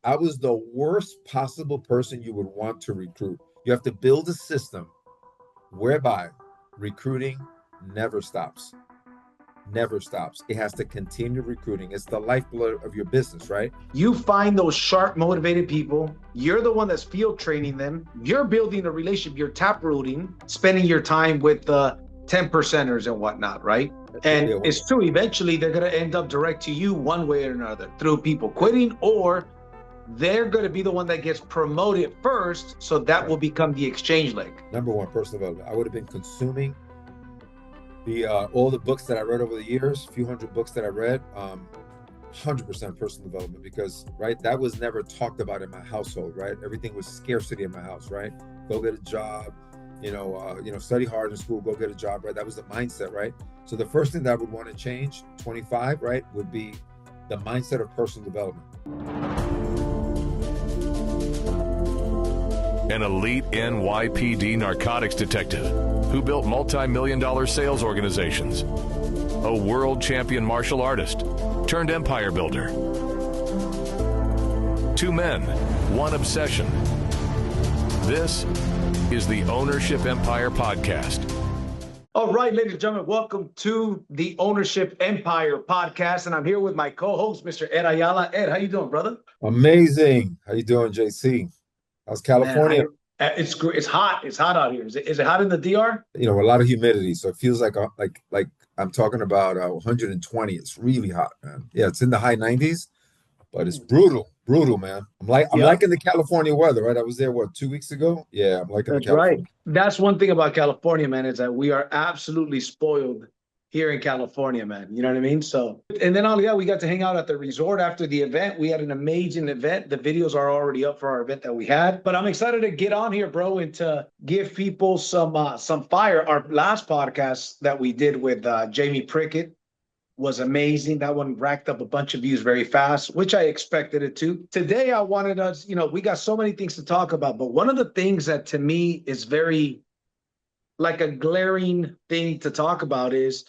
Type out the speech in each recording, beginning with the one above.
I was the worst possible person you would want to recruit. You have to build a system whereby recruiting never stops. Never stops. It has to continue recruiting. It's the lifeblood of your business, right? You find those sharp, motivated people. You're the one that's field training them. You're building a relationship. You're tap rooting, spending your time with the 10 percenters and whatnot, right? And Yeah, it's true. Eventually, they're going to end up direct to you one way or another through people quitting, or they're going to be the one that gets promoted first. So that will become the exchange leg. number one, personal development. I would have been consuming the all the books that I read over the years, few hundred books that I read, 100% personal development, because right, that was never talked about in my household, right? Everything was scarcity in my house, right? Go get a job, study hard in school, go get a job, right? That was the mindset, right? So the first thing that I would want to change, 25, right, would be the mindset of personal development. An elite NYPD narcotics detective who built multi-million-dollar sales organizations, a world champion martial artist turned empire builder. Two men, one obsession. This is the Ownership Empire Podcast. All right, ladies and gentlemen, welcome to the Ownership Empire Podcast. And I'm here with my co-host, Mr. Ed Ayala. Ed, how you doing, brother? Amazing. How you doing, JC? How's California? Man, it's hot. It's hot out here. Is it hot in the DR? A lot of humidity, so it feels like I'm talking about 120. It's really hot, man. Yeah, it's in the high 90s, but it's brutal, man. I'm liking the California weather, right? I was there 2 weeks ago. Yeah, I'm liking That's the California. right. That's one thing about California, man, is that we are absolutely spoiled here in California, man. You know what I mean? So, and then we got to hang out at the resort after the event. We had an amazing event. The videos are already up for our event that we had. But I'm excited to get on here, bro, and to give people some fire. Our last podcast that we did with Jamie Prickett was amazing. That one racked up a bunch of views very fast, which I expected it to. Today, I wanted us, we got so many things to talk about, but one of the things that to me is very like a glaring thing to talk about is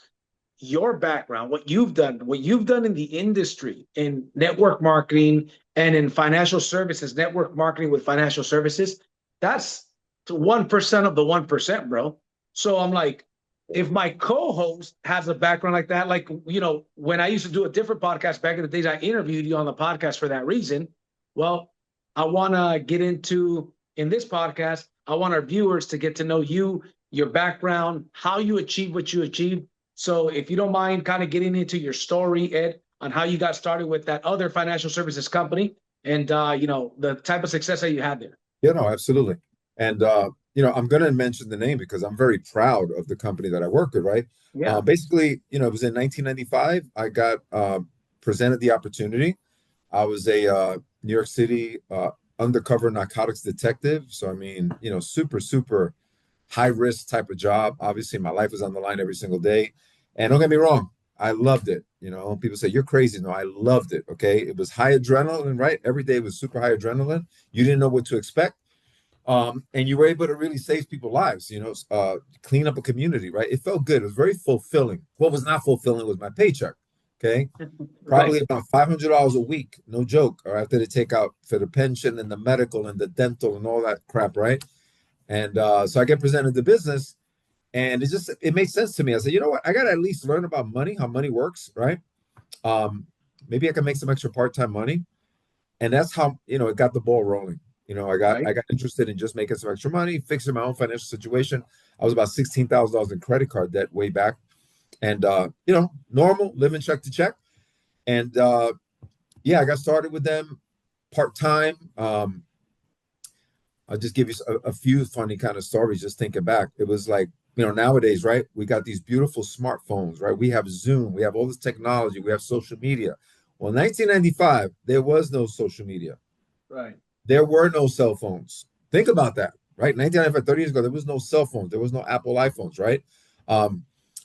your background, what you've done in the industry, in network marketing and in financial services, network marketing with financial services. That's 1% of the 1%, bro. So I'm like, if my co-host has a background like that, like, when I used to do a different podcast back in the days, I interviewed you on the podcast for that reason. Well, I want to get into, in this podcast, I want our viewers to get to know you, your background, how you achieve what you achieved. So if you don't mind kind of getting into your story, Ed, on how you got started with that other financial services company and, the type of success that you had there. Yeah, no, absolutely. And, I'm going to mention the name because I'm very proud of the company that I work with, right? Yeah. Basically, it was in 1995. I got presented the opportunity. I was a New York City undercover narcotics detective. So, I mean, super, super high risk type of job. Obviously, my life was on the line every single day. And don't get me wrong, I loved it. People say, you're crazy. No, I loved it. Okay. It was high adrenaline, right? Every day was super high adrenaline. You didn't know what to expect. And you were able to really save people's lives, clean up a community, right? It felt good. It was very fulfilling. What was not fulfilling was my paycheck. Okay. Probably about $500 a week. No joke. Or after they take out for the pension and the medical and the dental and all that crap, right? And so I get presented the business, and it made sense to me. I said, you know what? I got to at least learn about money, how money works, right? Maybe I can make some extra part-time money. And that's how, it got the ball rolling. I got interested in just making some extra money, fixing my own financial situation. I was about $16,000 in credit card debt way back. And, normal, living check to check. And, I got started with them part-time. I'll just give you a few funny kind of stories, just thinking back. It was like, nowadays, right? We got these beautiful smartphones, right? We have Zoom, we have all this technology, we have social media. Well, in 1995, there was no social media. Right. There were no cell phones. Think about that, right? 1995, 30 years ago, there was no cell phones. There was no Apple iPhones, right?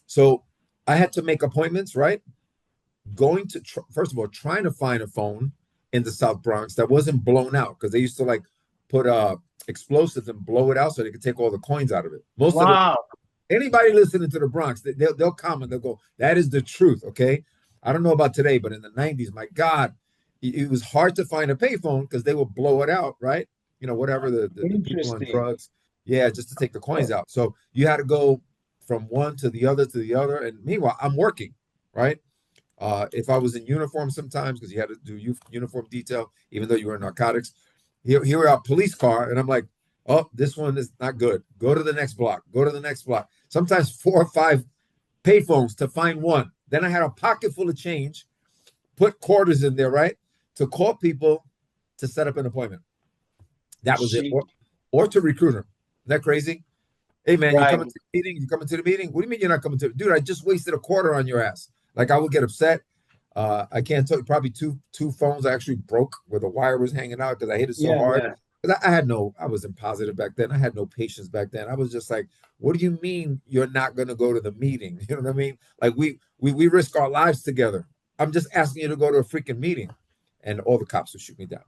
So I had to make appointments, right? Going to, first of all, trying to find a phone in the South Bronx that wasn't blown out, because they used to put explosives and blow it out so they could take all the coins out of it. Anybody listening to the Bronx, they'll comment, they'll go, that is the truth, okay? I don't know about today, but in the 90s, my God, it was hard to find a payphone because they would blow it out, right? You know, whatever the people on Interesting. drugs, yeah, just to take the coins out. So you had to go from one to the other to the other. And meanwhile, I'm working, right? If I was in uniform sometimes, because you had to do uniform detail, even though you were in narcotics, here we are, police car, and I'm like, oh, this one is not good. Go to the next block. Go to the next block. Sometimes 4 or 5 payphones to find one. Then I had a pocket full of change, put quarters in there, right, to call people to set up an appointment. That was it, or to recruit them. Isn't that crazy? Hey man, you Right. coming to the meeting? You coming to the meeting? What do you mean you're not coming to? Dude, I just wasted a quarter on your ass. Like I would get upset. I can't tell you, probably two phones I actually broke where the wire was hanging out because I hit it so hard. Yeah. Because I wasn't positive back then. I had no patience back then. I was just like, what do you mean you're not going to go to the meeting? You know what I mean? Like we risk our lives together. I'm just asking you to go to a freaking meeting, and all the cops would shoot me down.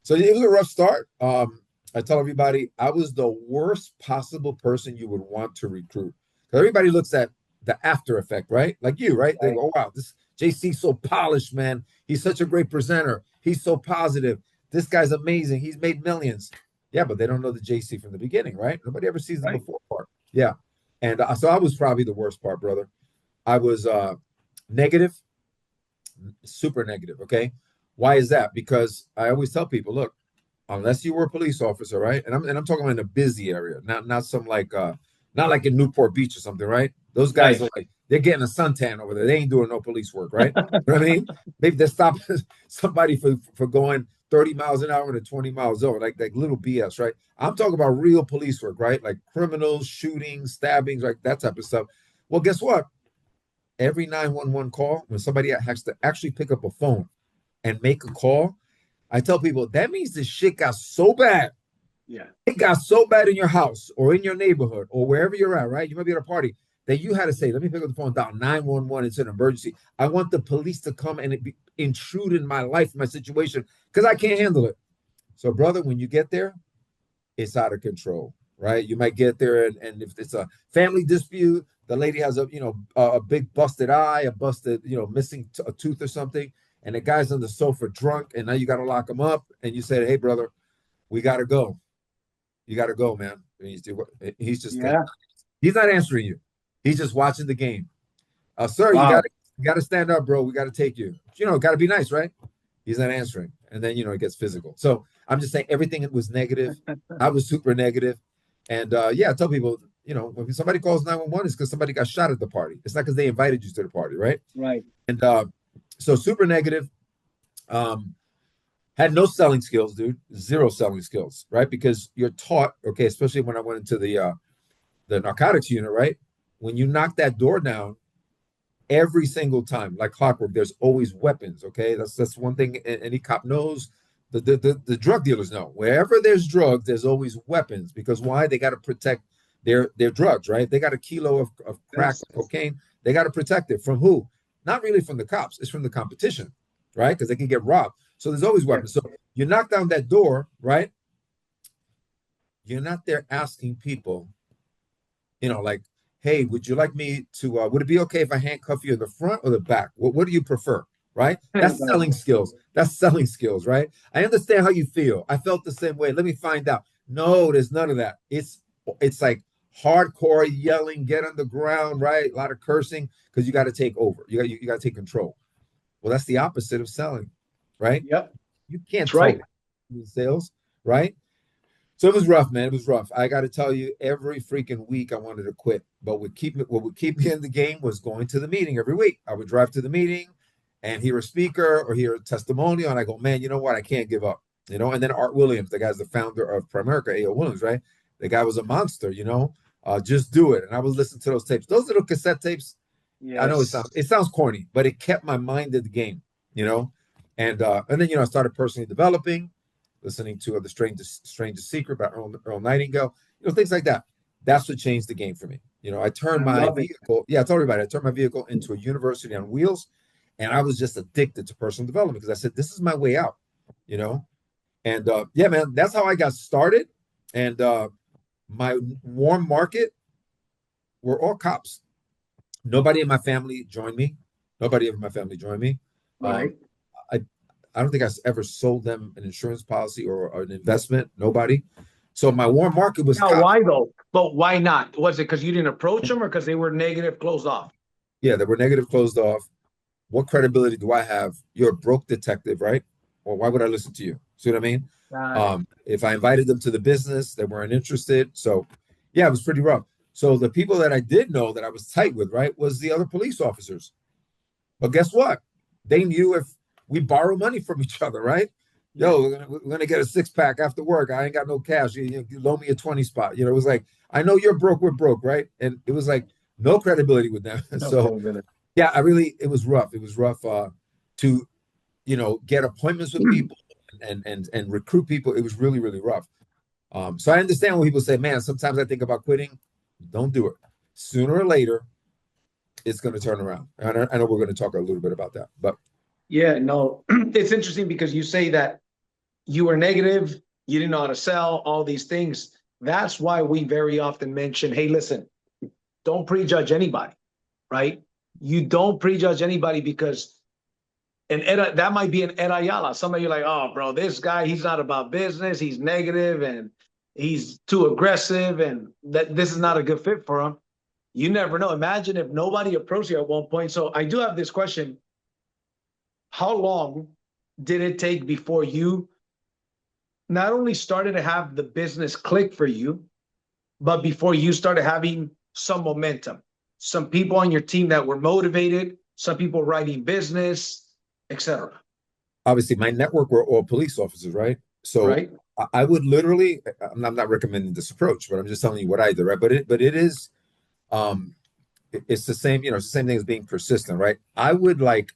So it was a rough start. I tell everybody I was the worst possible person you would want to recruit. Because everybody looks at the after effect, right? Like you, right? They go, oh, wow, this JC's so polished, man. He's such a great presenter. He's so positive. This guy's amazing. He's made millions. Yeah, but they don't know the JC from the beginning, right? Nobody ever sees the before part. Yeah. And so I was probably the worst part, brother. I was negative, super negative, okay? Why is that? Because I always tell people, look, unless you were a police officer, right? And I'm talking about in a busy area, not some like not like in Newport Beach or something, right? Those guys are like they're getting a suntan over there. They ain't doing no police work, right? You know what I mean? Maybe they're stopping somebody for going 30 miles an hour to 20 miles over, like little BS, right? I'm talking about real police work, right? Like criminals, shootings, stabbings, like that type of stuff. Well, guess what? Every 911 call, when somebody has to actually pick up a phone and make a call, I tell people that means the shit got so bad. Yeah. It got so bad in your house or in your neighborhood or wherever you're at, right? You might be at a party that you had to say, let me pick up the phone, dial 911. It's an emergency. I want the police to come and intrude in my life, my situation, because I can't handle it. So, brother, when you get there, it's out of control, right? You might get there, and if it's a family dispute, the lady has a big busted eye, a busted, missing a tooth or something, and the guy's on the sofa drunk, and now you got to lock him up, and you say, hey, brother, we got to go. You got to go, man. And he's just he's not answering you. He's just watching the game. Sir, you got to stand up, bro. We got to take you. Got to be nice, right? He's not answering. And then, it gets physical. So I'm just saying everything was negative. I was super negative. And I tell people, when somebody calls 911, it's because somebody got shot at the party. It's not because they invited you to the party, right? Right. And so super negative. Had no selling skills, dude. Zero selling skills, right? Because you're taught, okay, especially when I went into the narcotics unit, right? When you knock that door down, every single time, like clockwork, there's always weapons. Okay, that's one thing any cop knows. The drug dealers know. Wherever there's drugs, there's always weapons. Because why? They got to protect their drugs, right? They got a kilo of crack, cocaine. They got to protect it from who? Not really from the cops. It's from the competition, right? Because they can get robbed. So there's always weapons. So you knock down that door, right? You're not there asking people, like, hey, would you like me to, would it be okay if I handcuff you in the front or the back? What do you prefer, right? That's selling skills. That's selling skills, right? I understand how you feel. I felt the same way. Let me find out. No, there's none of that. It's like hardcore yelling, get on the ground, right? A lot of cursing because you got to take over. You got to take control. Well, that's the opposite of selling, right? Yep. You can't tell sales, right? So it was rough, man. It was rough. I got to tell you, every freaking week I wanted to quit. But what would keep me in the game was going to the meeting every week. I would drive to the meeting and hear a speaker or hear a testimonial. And I go, man, you know what? I can't give up. And then Art Williams, the guy's the founder of Primerica, A.O. Williams, right? The guy was a monster, just do it. And I was listening to those tapes. Those little cassette tapes, I know it sounds corny, but it kept my mind in the game, And then, I started personally developing, listening to The Strangest Secret by Earl Nightingale, things like that. That's what changed the game for me. I turned my vehicle. Yeah, I told everybody I turned my vehicle into a university on wheels, and I was just addicted to personal development because I said, this is my way out, And man, that's how I got started. And my warm market were all cops. Nobody in my family joined me. Right. I don't think I ever sold them an insurance policy or an investment. Nobody. So my warm market was Now, cops. why though? But why not? Was it because you didn't approach them or because they were negative, closed off? Yeah, they were negative, closed off. What credibility do I have? You're a broke detective, right? Or why would I listen to you? See what I mean? If I invited them to the business, they weren't interested. So yeah, it was pretty rough. So the people that I did know that I was tight with, right, was the other police officers. But guess what? They knew if we borrow money from each other, right? Yo, we're gonna get a 6-pack after work. I ain't got no cash. You loan me a 20 spot. You know, it was like, I know you're broke, we're broke, right? And it was like no credibility with them. No So credibility. yeah, it was rough. It was rough to, get appointments with people and recruit people. It was really, really rough. So I understand when people say, man, sometimes I think about quitting. Don't do it. Sooner or later, it's going to turn around. And I know we're going to talk a little bit about that, but Yeah, no, it's interesting because you say that you were negative, you didn't know how to sell, all these things. That's why we very often mention, hey, listen, don't prejudge anybody, right? You don't prejudge anybody because that might be an Ed Ayala. Somebody you're like, oh, bro, this guy, he's not about business. He's negative and he's too aggressive and that this is not a good fit for him. You never know. Imagine if nobody approached you at one point. So I do have this question. How long did it take before you not only started to have the business click for you, but before you started having some momentum, some people on your team that were motivated, some people writing business, etc.? obviously my network were all police officers, right? So Right? I would literally, I'm not recommending this approach, but I'm just telling you what I did, right? But it is, it's the same, it's the same thing as being persistent, right? I would like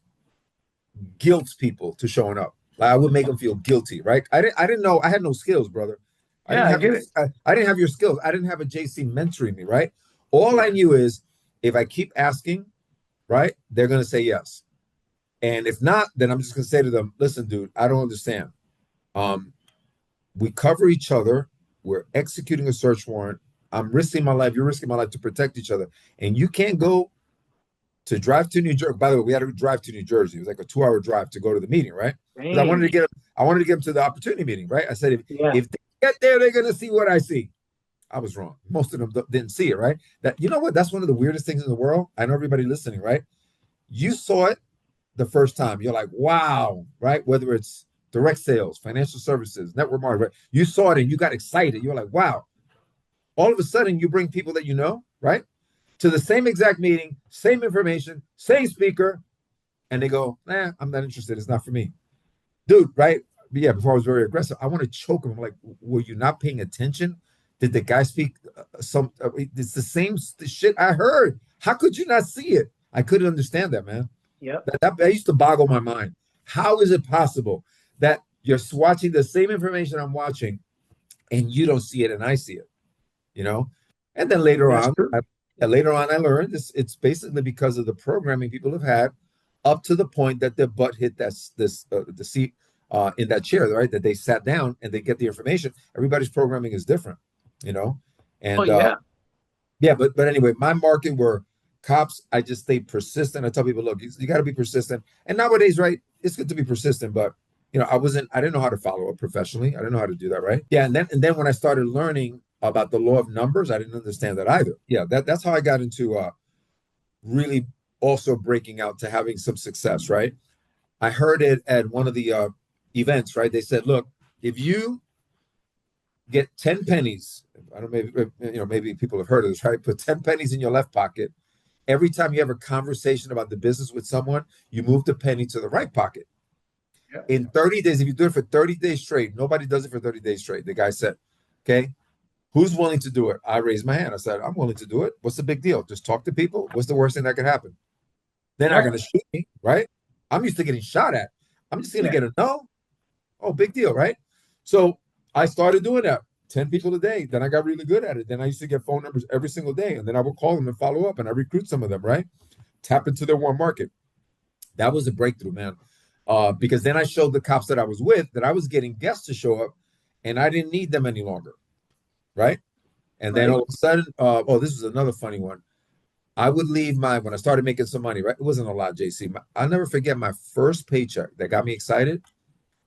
guilt people to showing up. Like, I would make them feel guilty, right? I didn't know, I had no skills, brother. I Yeah, didn't I have get it. I didn't have your skills. I didn't have a JC mentoring me, right? All I knew is if I keep asking, right, they're gonna say yes. And if not, then I'm just gonna say to them, listen, dude, I don't understand. Um, we cover each other, we're executing a search warrant. I'm risking my life, you're risking my life to protect each other. And you can't go to drive to New Jersey. By the way, we had to drive to New Jersey. It was like a 2-hour drive to go to the meeting, right? Because Dang. I wanted to get them to the opportunity meeting, right? I said, Yeah. if they get there, they're gonna see what I see. I was wrong. Most of them didn't see it, right? That, you know what? That's one of the weirdest things in the world. I know everybody listening, right? You saw it the first time. You're like, wow, right? Whether it's direct sales, financial services, network marketing, right? You saw it and you got excited. You're like, wow. All of a sudden, you bring people that you know, right? To the same exact meeting, same information, same speaker, and they go, nah, I'm not interested. It's not for me. Dude, right? But yeah, before I was very aggressive, I want to choke him. I'm like, were you not paying attention? Did the guy speak it's the same shit I heard. How could you not see it? I couldn't understand that, man. Yep. That used to boggle my mind. How is it possible that you're watching the same information I'm watching and you don't see it and I see it? You know? And then That's true. later on, I learned this. It's basically because of the programming people have had up to the point that their butt hit the seat in that chair, right? That they sat down and they get the information. Everybody's programming is different, you know. Oh, And yeah. yeah, but anyway, my market were cops. I just stayed persistent. I tell people, look, you got to be persistent. And nowadays, right, it's good to be persistent, but I didn't know how to follow up professionally. I didn't know how to do that, right? Yeah, and then when I started learning about the law of numbers, I didn't understand that either. Yeah, that's how I got into really also breaking out to having some success, right? I heard it at one of the events, right? They said, look, if you get 10 pennies, I don't know, maybe people have heard of this, right? Put 10 pennies in your left pocket. Every time you have a conversation about the business with someone, you move the penny to the right pocket. Yeah. In 30 days, if you do it for 30 days straight, nobody does it for 30 days straight. The guy said, okay, who's willing to do it? I raised my hand. I said, I'm willing to do it. What's the big deal? Just talk to people. What's the worst thing that could happen? They're not going to shoot me, right? I'm used to getting shot at. I'm just going to get a no. Oh, big deal, right? So I started doing that. 10 people a day. Then I got really good at it. Then I used to get phone numbers every single day. And then I would call them and follow up and I recruit some of them, right? Tap into their warm market. That was a breakthrough, man. Because then I showed the cops that I was with that I was getting guests to show up and I didn't need them any longer, right? And then all of a sudden, this is another funny one. I would leave when I started making some money, right? It wasn't a lot, JC. I'll never forget my first paycheck that got me excited.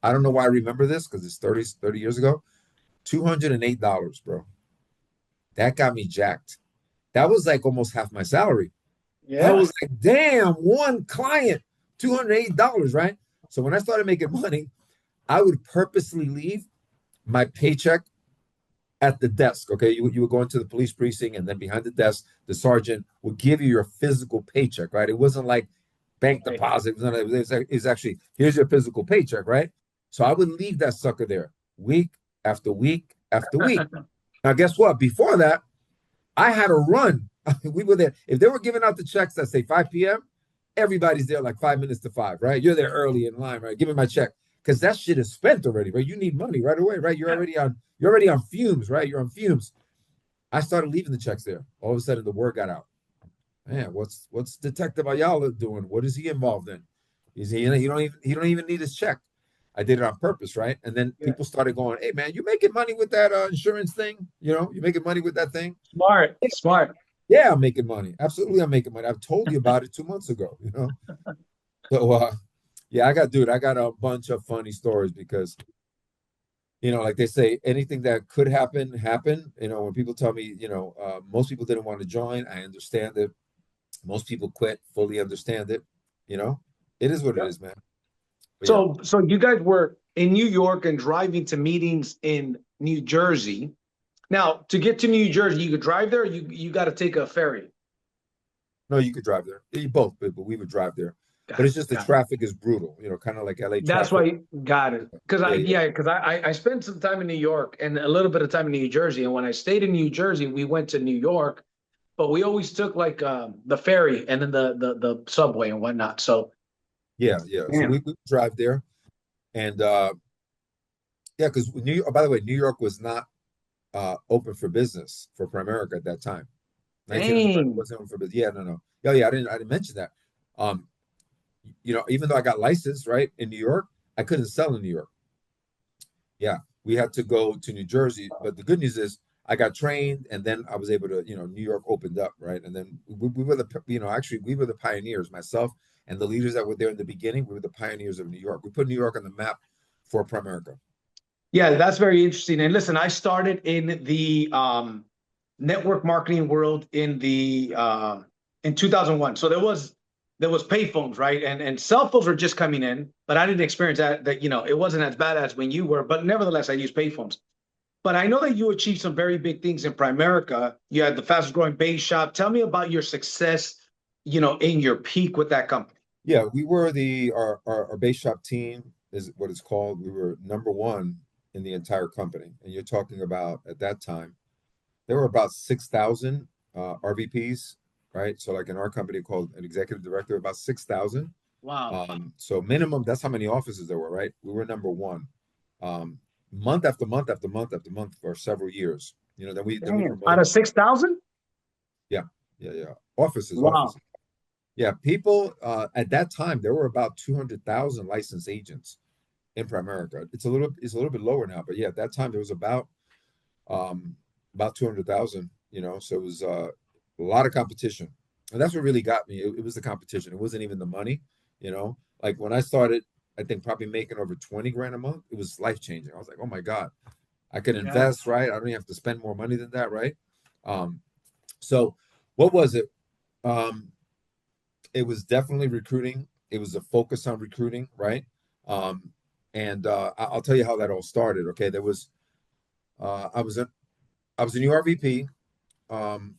I don't know why I remember this because it's 30 years ago. $208, bro. That got me jacked. That was like almost half my salary. I Yeah. was like, damn, one client, $208, right? So when I started making money, I would purposely leave my paycheck at the desk. Okay. You would go into the police precinct, and then behind the desk, the sergeant would give you your physical paycheck, right? It wasn't like bank Right. deposit. It's actually, here's your physical paycheck, right? So I would leave that sucker there week after week after week. Now, guess what? Before that, I had to run. We were there. If they were giving out the checks that say 5 p.m., everybody's there like 5 minutes to 5, right? You're there early in line, right? Give me my check. Because that shit is spent already, right? You need money right away, right? You're already on fumes, right? You're on fumes. I started leaving the checks there. All of a sudden the word got out. Man, what's Detective Ayala doing? What is he involved in? He don't even need his check. I did it on purpose, right? And then Yeah. people started going, "Hey, man, you making money with that insurance thing? You making money with that thing?" Smart, smart. Yeah, I'm making money. Absolutely, I'm making money. I've told you about it 2 months ago. So yeah, I got a bunch of funny stories because like they say, anything that could happen, happen. When people tell me, most people didn't want to join, I understand it. Most people quit, fully understand it. You know, it is what it Yep. is, man. But yeah, So you guys were in New York and driving to meetings in New Jersey. Now, to get to New Jersey, you could drive there. You got to take a ferry. no, you could drive there. You both, but we would drive there. But Got it's it. just the Got it. traffic is brutal. Kind of like LA That's traffic. why got it. Because I Yeah, yeah, yeah, because I spent some time in New York and a little bit of time in New Jersey. And when I stayed in New Jersey, we went to New York, but we always took like the ferry and then the subway and whatnot. So yeah, yeah. So we damn. would drive there, and yeah, because by the way, New York was not open for business for Primerica at that time. 1995 Dang. wasn't open for business. Yeah, no, no. Yeah, yeah. I didn't mention that. Um, even though I got licensed right in New York, I couldn't sell in New York. Yeah, we had to go to New Jersey. But the good news is I got trained, and then I was able to, New York opened up, right? And then we were actually we were the pioneers, myself and the leaders that were there in the beginning. We were the pioneers of New York. We put New York on the map for Primerica. Yeah, that's very interesting. And listen, I started in the network marketing world in 2001. So there was payphones, right? And cell phones were just coming in, but I didn't experience that it wasn't as bad as when you were, but nevertheless I used payphones. But I know that you achieved some very big things in Primerica. You had the fastest growing base shop. Tell me about your success, in your peak with that company. Yeah, we were our base shop team is what it's called. We were number one in the entire company. And you're talking about at that time, there were about 6,000 RVPs, right? So like in our company called an executive director, about 6,000. Wow. So minimum, that's how many offices there were, right? We were number one. Month after month after month after month for several years. Then we Damn. Out promoted. of 6,000? Yeah, yeah, yeah. Offices, Wow. offices. Yeah, people at that time there were about 200,000 licensed agents in Primerica. It's a little bit lower now, but yeah, at that time there was about 200,000. So it was a lot of competition, and that's what really got me. It was the competition. It wasn't even the money. Like when I started, I think probably making over 20 grand a month. It was life changing. I was like, oh my god, I could Yeah. invest, right? I don't even have to spend more money than that, right? Um, so what was it? Um, it was definitely recruiting. It was a focus on recruiting, right? Um, and I'll tell you how that all started. Okay, there was I was a new RVP, um,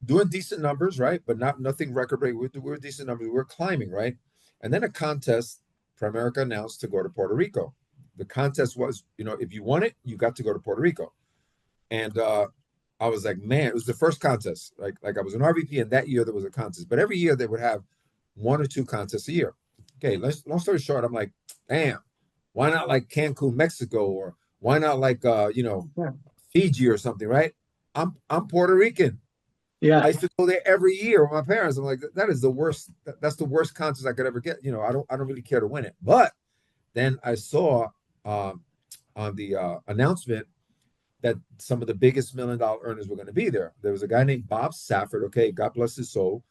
doing decent numbers, right? But nothing record break. We were decent numbers. We were climbing, right? And then a contest, Primerica announced to go to Puerto Rico. The contest was, if you won it, you got to go to Puerto Rico. And I was like, man, it was the first contest. Like I was an RVP, and that year there was a contest. But every year they would have one or two contests a year. Okay, long story short, I'm like, damn, why not like Cancun, Mexico, or why not like Yeah. Fiji or something, right? I'm Puerto Rican. I Yeah. used to go there every year with my parents. I'm like, that is the worst. That's the worst contest I could ever get. I don't really care to win it. But then I saw on the announcement that some of the biggest $1 million earners were going to be there. There was a guy named Bob Safford. Okay, God bless his soul.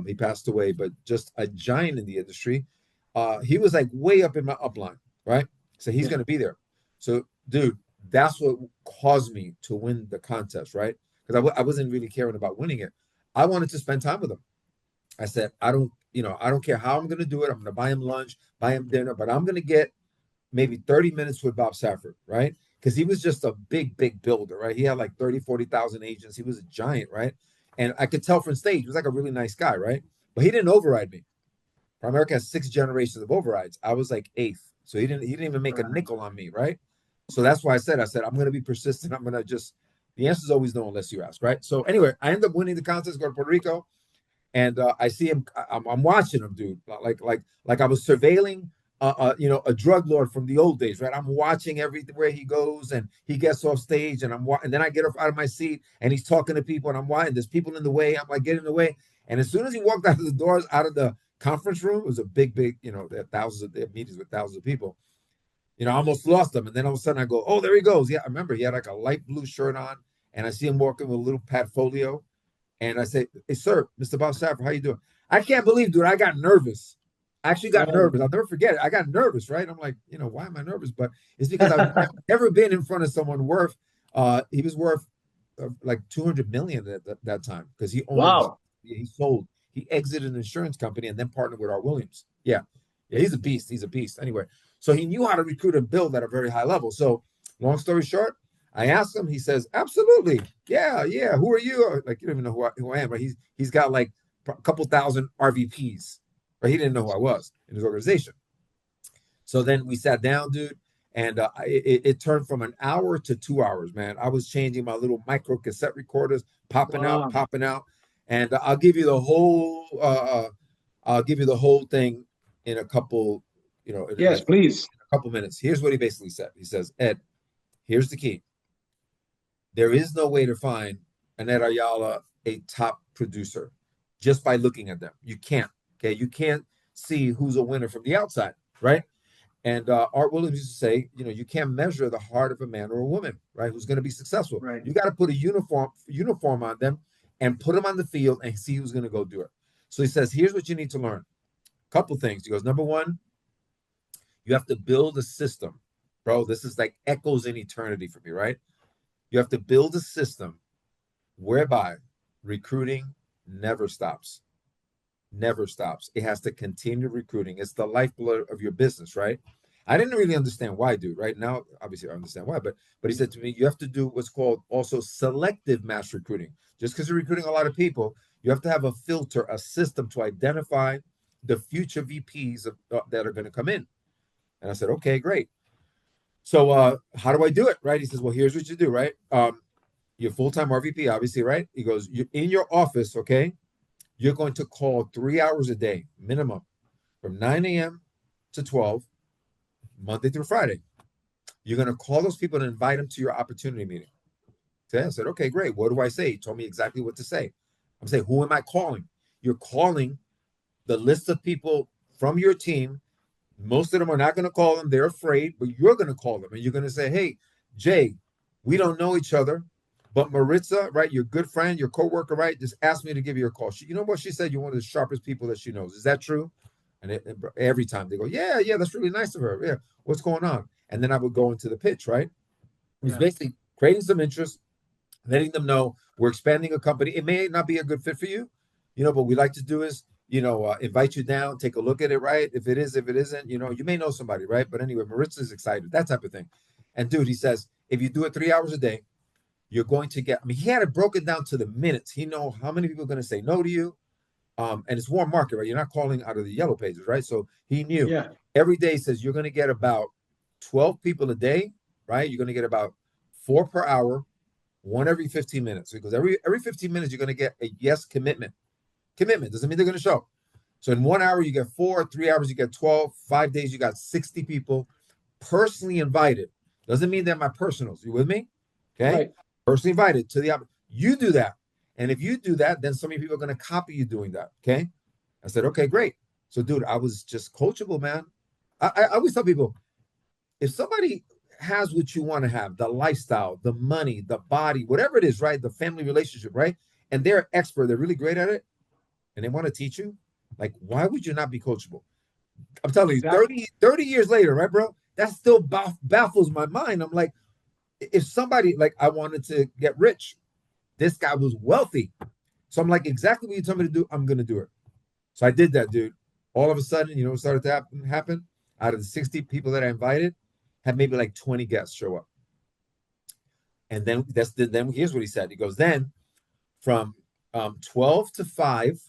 He passed away, but just a giant in the industry. He was like way up in my upline, right? So he's Yeah. going to be there. So, dude, that's what caused me to win the contest, right? Because I wasn't really caring about winning it. I wanted to spend time with him. I said, I don't care how I'm going to do it. I'm going to buy him lunch, buy him dinner, but I'm going to get maybe 30 minutes with Bob Safford, right? Because he was just a big builder, right? He had like 30, 40,000 agents. He was a giant, right? And I could tell from stage, he was like a really nice guy, right? But he didn't override me. Primerica has 6 generations of overrides. I was like eighth. So he didn't even make a nickel on me, right? So that's why I said, I'm going to be persistent. I'm going to just, the answer is always no unless you ask, right? So anyway, I end up winning the contest, go to Puerto Rico, and I see him. I'm watching him, dude. Like I was surveilling, a drug lord from the old days, right? I'm watching everywhere he goes, and he gets off stage, and and then I get up out of my seat, and he's talking to people, and I'm watching. There's people in the way. I'm like, get in the way. And as soon as he walked out of the doors, out of the conference room, it was a big, there are they have meetings with thousands of people. I almost lost him, and then all of a sudden I go, oh, there he goes. Yeah, I remember he had like a light blue shirt on, and I see him walking with a little portfolio. And I say, hey, sir, Mr. Bob Safford, how you doing? I can't believe, dude, I got nervous. I actually got nervous. I'll never forget it. I got nervous, right? I'm like, why am I nervous? But it's because I've never been in front of someone worth, he was worth like 200 million at that time because he owned, he sold, he exited an insurance company and then partnered with R. Williams. Yeah. Yeah, he's a beast. He's a beast. Anyway, so he knew how to recruit and build at a very high level. So long story short, I asked him. He says, "Absolutely, yeah. Who are you?" Like you don't even know who I am, but he's got like a couple thousand RVPs, but he didn't know who I was in his organization. So then we sat down, dude, and it turned from an hour to 2 hours. Man, I was changing my little micro cassette recorders, popping out, and I'll give you the whole. I'll give you the whole thing in a couple. Yes, please. A couple minutes. Here's what he basically said. He says, "Ed, here's the key. There is no way to find an Ed Ayala a top producer just by looking at them. You can't. Okay, you can't see who's a winner from the outside, right? And Art Williams used to say, you can't measure the heart of a man or a woman, right? Who's going to be successful. Right. You got to put a uniform on them and put them on the field and see who's going to go do it. So he says, here's what you need to learn. A couple things. He goes, number one, you have to build a system, bro. This is like echoes in eternity for me, right? You have to build a system whereby recruiting never stops. Never stops. It has to continue recruiting. It's the lifeblood of your business, right? I didn't really understand why, dude. Right now, obviously, I understand why, but he said to me, you have to do what's called also selective mass recruiting. Just because you're recruiting a lot of people, you have to have a filter, a system to identify the future VPs that are going to come in. And I said, okay, great. So how do I do it, right? He says, well, here's what you do, right? You're full-time RVP, obviously, right? He goes, you're in your office, okay? You're going to call 3 hours a day, minimum, from 9 a.m. to 12, Monday through Friday. You're going to call those people and invite them to your opportunity meeting. Okay? I said, okay, great. What do I say? He told me exactly what to say. I'm saying, who am I calling? You're calling the list of people from your team. Most of them are not going to call them. They're afraid, but you're going to call them. And you're going to say, hey, Jay, we don't know each other, but Maritza, right, your good friend, your coworker, right, just asked me to give you a call. You know what she said? You're one of the sharpest people that she knows. Is that true? And every time they go, yeah, that's really nice of her. Yeah, what's going on? And then I would go into the pitch, right? It's basically creating some interest, letting them know we're expanding a company. It may not be a good fit for you, but what we like to do is, invite you down, take a look at it, right? If it is, if it isn't, you may know somebody, right? But anyway, Maritza's excited, that type of thing. And dude, he says, if you do it 3 hours a day, you're going to get, he had it broken down to the minutes. He know how many people are going to say no to you. And it's warm market, right? You're not calling out of the yellow pages, right? So he knew every day. He says, you're going to get about 12 people a day, right? You're going to get about 4 per hour, 1 every 15 minutes. Because every 15 minutes, you're going to get a yes commitment. Commitment doesn't mean they're going to show. So in 1 hour, you get 4, 3 hours, you get 12, 5 days, you got 60 people personally invited. Doesn't mean they're my personals. You with me? Okay. Right. Personally invited to the, you do that. And if you do that, then so many people are going to copy you doing that. Okay. I said, okay, great. So dude, I was just coachable, man. I always tell people, if somebody has what you want to have, the lifestyle, the money, the body, whatever it is, right? The family relationship, right? And they're an expert, they're really great at it, and they want to teach you, like, why would you not be coachable? I'm telling you, 30 years later, right, bro? That still baffles my mind. I'm like, if somebody, like, I wanted to get rich, this guy was wealthy. So I'm like, exactly what you told me to do, I'm going to do it. So I did that, dude. All of a sudden, you know what started to happen? Out of the 60 people that I invited, had maybe like 20 guests show up. And then here's what he said. He goes, then from 12 to 5,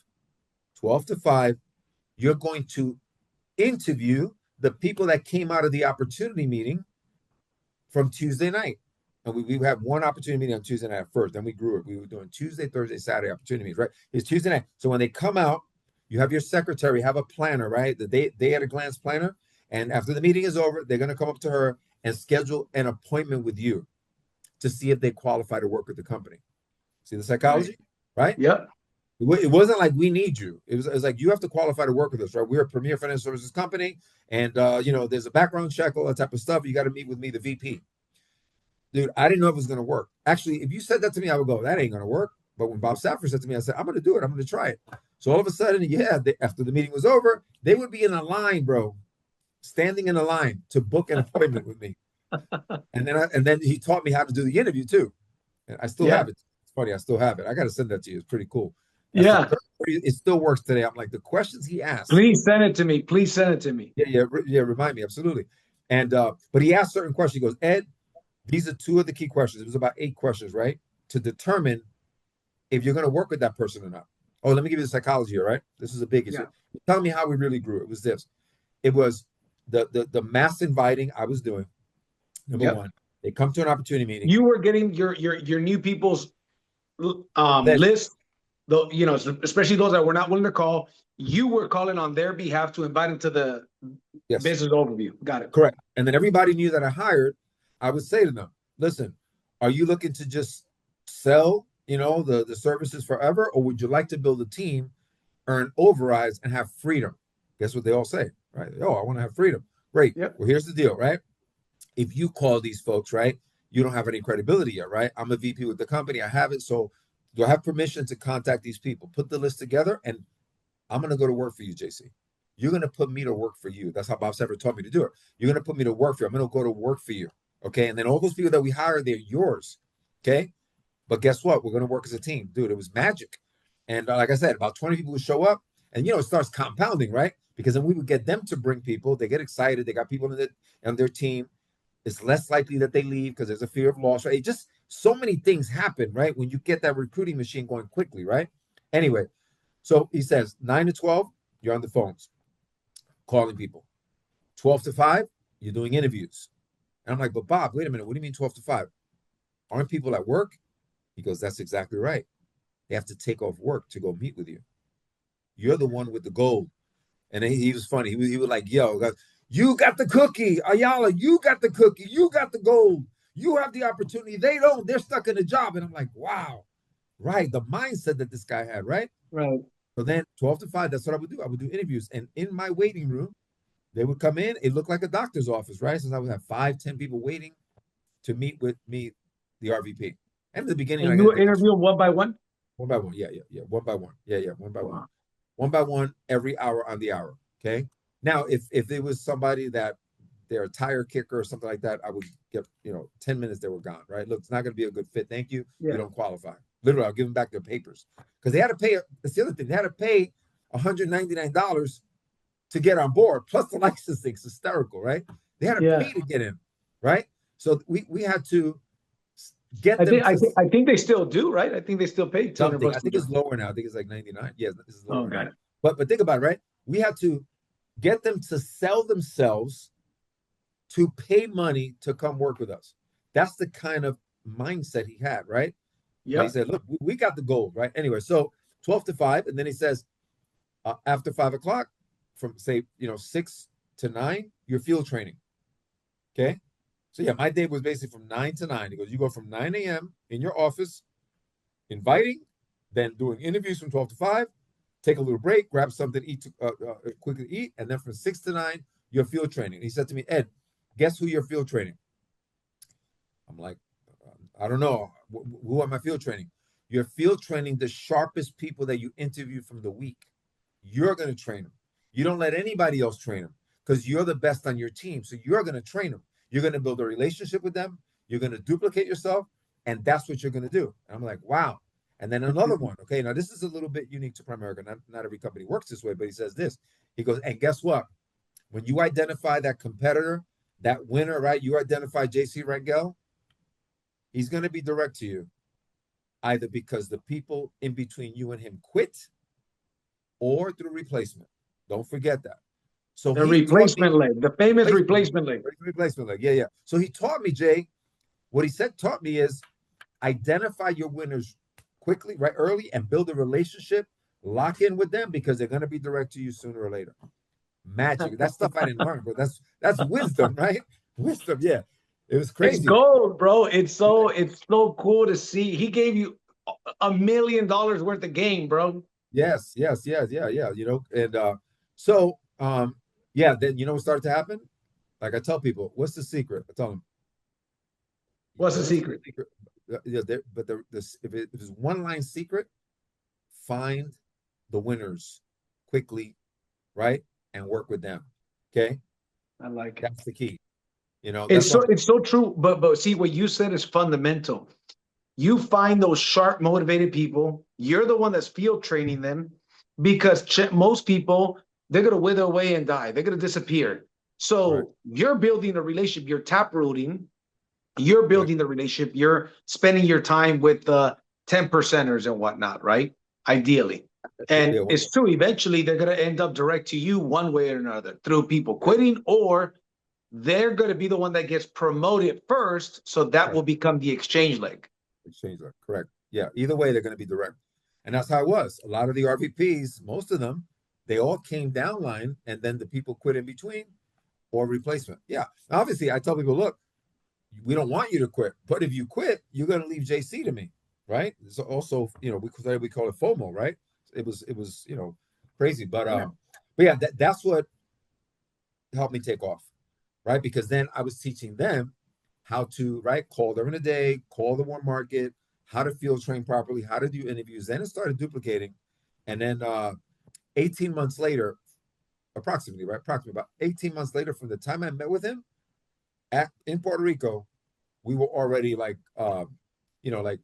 you're going to interview the people that came out of the opportunity meeting from Tuesday night. And we have one opportunity meeting on Tuesday night first. Then we grew it. We were doing Tuesday, Thursday, Saturday opportunity meetings, right? It's Tuesday night. So when they come out, you have your secretary have a planner, right? They at a glance planner. And after the meeting is over, they're going to come up to her and schedule an appointment with you to see if they qualify to work with the company. See the psychology, right? Yep. It wasn't like we need you. It was like you have to qualify to work with us, right? We're a premier financial services company, and you know, there's a background check, all that type of stuff. You got to meet with me, the VP. Dude, I didn't know if it was going to work. Actually, if you said that to me, I would go, that ain't going to work. But when Bob Safford said to me, I said, I'm going to do it. I'm going to try it. So all of a sudden, yeah, after the meeting was over, they would be in a line, bro, standing in a line to book an appointment with me. And then he taught me how to do the interview too. And I still have it. It's funny, I still have it. I got to send that to you. It's pretty cool. It still works today. I'm like, the questions he asked. Please send it to me. Please send it to me. Yeah. Remind me. Absolutely. And but he asked certain questions. He goes, Ed, these are two of the key questions. It was about 8 questions, right? To determine if you're going to work with that person or not. Oh, let me give you the psychology here, right? This is a big issue. Tell me how we really grew. It was this. It was the mass inviting I was doing. Number one, they come to an opportunity meeting. You were getting your new people's list, though, you know, especially those that were not willing to call. You were calling on their behalf to invite them to the business overview. Got it. Correct. And then everybody knew that I hired. I would say to them, listen, are you looking to just sell, you know, the services forever, or would you like to build a team, earn overrides, and have freedom? Guess what they all say, right? Oh, I want to have freedom. Great. Well, here's the deal, right? If you call these folks, right, you don't have any credibility yet, right? I'm a VP with the company. I have it. So do I have permission to contact these people? Put the list together, and I'm going to go to work for you, JC. You're going to put me to work for you. That's how Bob Sever taught me to do it. You're going to put me to work for you. I'm going to go to work for you. Okay. And then all those people that we hire, they're yours. Okay. But guess what? We're going to work as a team. Dude, it was magic. And like I said, about 20 people would show up, and, you know, it starts compounding, right? Because then we would get them to bring people. They get excited. They got people on their team. It's less likely that they leave because there's a fear of loss, right? It just so many things happen, right? When you get that recruiting machine going quickly, right? Anyway, so he says 9 to 12, you're on the phones, calling people. 12 to 5, you're doing interviews. And I'm like, but Bob, wait a minute. What do you mean 12 to 5? Aren't people at work? He goes, that's exactly right. They have to take off work to go meet with you. You're the one with the gold. And then he was funny. He was like, yo, you got the cookie. Ayala, you got the cookie. You got the gold. You have the opportunity. They don't. They're stuck in a job. And I'm like, wow. Right. The mindset that this guy had, right? Right. So then 12 to 5, that's what I would do. I would do interviews. And in my waiting room, they would come in. It looked like a doctor's office, right? Since I would have 5, 10 people waiting to meet with me, the RVP. And at the beginning, and you would interview one by one? One by one. Yeah. One by one. Yeah. One by one. One by one, every hour on the hour. Okay. Now, if it was somebody that they're a tire kicker or something like that, I would get, 10 minutes, they were gone, right? Look, it's not going to be a good fit. Thank you. You don't qualify. Literally, I'll give them back their papers because they had to pay. That's the other thing. They had to pay $199 to get on board, plus the licensing. It's hysterical, right? They had to pay to get in, right? So we had to get them. I think they still do, right? I think they still pay $200. I think it's lower now. I think it's like $99. Yeah, this is lower. Oh, got it. But think about it, right? We had to get them to sell themselves to pay money to come work with us. That's the kind of mindset he had, right? Yeah. He said, look, we got the gold, right? Anyway, so 12 to 5. And then he says, after 5 o'clock, from say, 6 to 9, you're field training. Okay. So yeah, my day was basically from 9 to 9. He goes, you go from 9 a.m. in your office, inviting, then doing interviews from 12 to 5, take a little break, grab something to eat, quickly eat. And then from 6 to 9, you're field training. He said to me, Ed, guess who you're field training? I'm like, I don't know. Who am I field training? You're field training the sharpest people that you interview from the week. You're going to train them. You don't let anybody else train them because you're the best on your team. So you're going to train them. You're going to build a relationship with them. You're going to duplicate yourself. And that's what you're going to do. And I'm like, wow. And then another one. Okay. Now this is a little bit unique to Primerica. Not every company works this way, but he says this. He goes, and guess what? When you identify that competitor, that winner, right? You identify JC Rangel, he's going to be direct to you, either because the people in between you and him quit or through replacement. Don't forget that. So the replacement leg, the famous replacement leg. Replacement leg. Yeah, yeah. So he taught me, Jay, what he taught me is identify your winners quickly, right? Early, and build a relationship, lock in with them because they're going to be direct to you sooner or later. Magic. That's stuff I didn't learn, but that's wisdom, right? Wisdom. Yeah. It was crazy. It's gold, bro. It's so cool to see. He gave you $1 million worth of game, bro. Yes, yeah. You know, and yeah, then you know what started to happen? Like I tell people, what's the secret? I tell them, what's the secret? Yeah, if it's one line secret, find the winners quickly, right? And work with them. Okay. I like it. That's the key. You know, it's so true. But see, what you said is fundamental. You find those sharp, motivated people. You're the one that's field training them, because most people, they're gonna wither away and die. They're gonna disappear. So right. You're building a relationship. You're tap rooting. You're building the relationship. You're spending your time with the 10%ers and whatnot, right? Ideally. And it's true. Eventually, they're going to end up direct to you one way or another through people quitting, or they're going to be the one that gets promoted first. So that will become the exchange leg. Exchange leg, correct. Yeah. Either way, they're going to be direct. And that's how it was. A lot of the RVPs, most of them, they all came down line, and then the people quit in between or replacement. Yeah. Now, obviously, I tell people, look, we don't want you to quit, but if you quit, you're going to leave JC to me, right? So also, you know, we call it FOMO, right? It was, you know, crazy, but yeah, that's what helped me take off, right? Because then I was teaching them how to, right, call during the day, call the warm market, how to field train properly, how to do interviews. Then it started duplicating, and then 18 months later, approximately about 18 months later from the time I met with him in Puerto Rico, we were already like, you know, like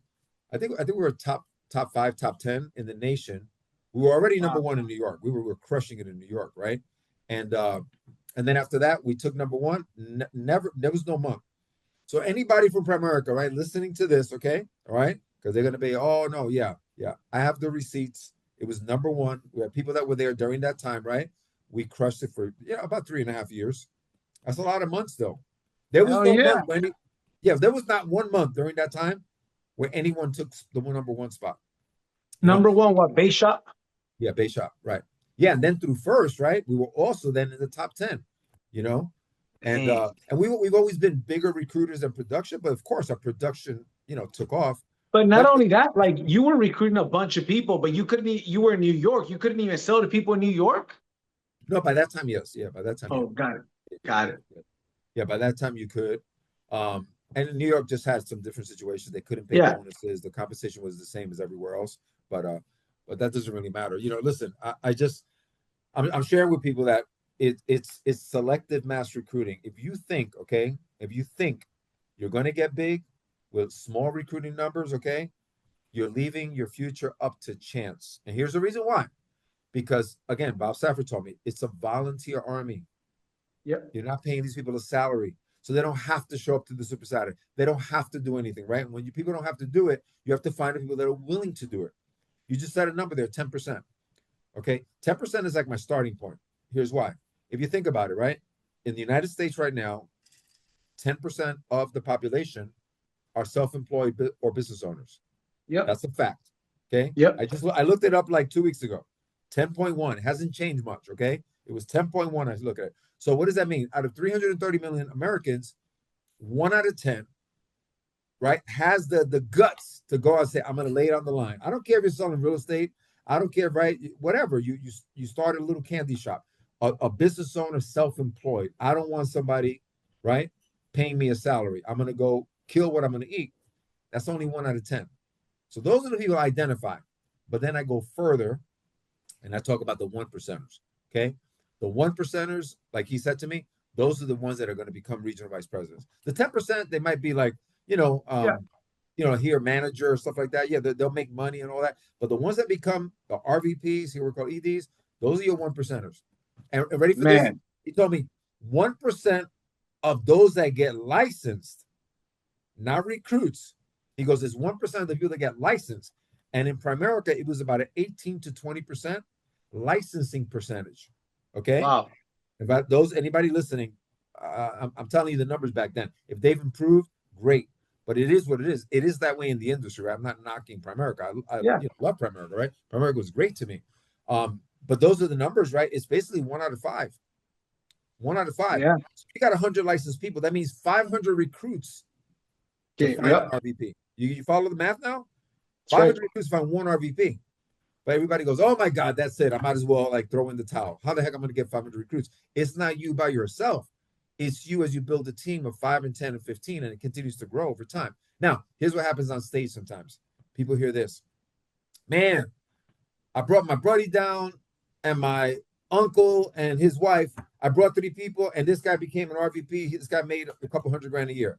I think we were top 5, top 10 in the nation. We were already number 1 in New York. We were crushing it in New York, right? And then after that, we took number 1. Never, there was no month. So anybody from Primerica, right, listening to this, okay, all right, because they're gonna be, oh no, yeah, I have the receipts. It was number 1. We had people that were there during that time, right? We crushed it for about 3.5 years. That's a lot of months, though. There was no month when there was not one month during that time where anyone took the number 1 spot. Number 1, what, base shop? Yeah, base shop, right. Yeah, and then through first, right, we were also then in the top 10, you know? And we've always been bigger recruiters than production, but of course our production, you know, took off. But not only that, like you were recruiting a bunch of people, but you were in New York. You couldn't even sell to people in New York? No, by that time, yes. Yeah, by that time. Oh, got it. Yeah, by that time you could. And New York just had some different situations. They couldn't pay bonuses. The compensation was the same as everywhere else. But that doesn't really matter. You know, listen, I'm sharing with people that it's selective mass recruiting. If you think you're going to get big with small recruiting numbers, okay, you're leaving your future up to chance. And here's the reason why. Because again, Bob Safford told me it's a volunteer army. Yep. You're not paying these people a salary. So they don't have to show up to the Super Saturday. They don't have to do anything, right? And when people don't have to do it, you have to find the people that are willing to do it. You just set a number there, 10%. Okay? 10% is like my starting point. Here's why. If you think about it, right? In the United States right now, 10% of the population are self-employed or business owners. Yeah. That's a fact. Okay? Yep. I looked it up like 2 weeks ago. 10.1. It hasn't changed much, okay? It was 10.1. I look at it. So what does that mean? Out of 330 million Americans, 1 out of 10, right, has the guts to go out and say, I'm going to lay it on the line. I don't care if you're selling real estate. I don't care, right? Whatever. You started a little candy shop. A business owner, self-employed. I don't want somebody, right, paying me a salary. I'm going to go kill what I'm going to eat. That's only 1 out of 10. So those are the people I identify. But then I go further and I talk about the 1%ers, okay? The 1%ers, like he said to me, those are the ones that are going to become regional vice presidents. The 10%, they might be like, Yeah. here manager or stuff like that. Yeah, they'll make money and all that. But the ones that become the RVPs, here we're called EDs, those are your 1%ers. And ready for this? Man. He told me 1% of those that get licensed, not recruits. He goes, there's 1% of the people that get licensed. And in Primerica, it was about an 18 to 20% licensing percentage. Okay. Wow. If anybody listening, I'm telling you the numbers back then. If they've improved, great. But it is what it is. It is that way in the industry. Right? I'm not knocking Primerica. I love Primerica, right? Primerica was great to me. But those are the numbers, right? It's basically 1 out of 5. 1 out of 5. Yeah. So you got 100 licensed people. That means 500 recruits to find an RVP. You follow the math now? 500 recruits find one RVP. But everybody goes, oh my God, that's it. I might as well like throw in the towel. How the heck am I going to get 500 recruits? It's not you by yourself. It's you as you build a team of 5 and 10 and 15, and it continues to grow over time. Now, here's what happens on stage sometimes. People hear this. Man, I brought my buddy down and my uncle and his wife. I brought 3 people, and this guy became an RVP. This guy made a couple $100,000 a year.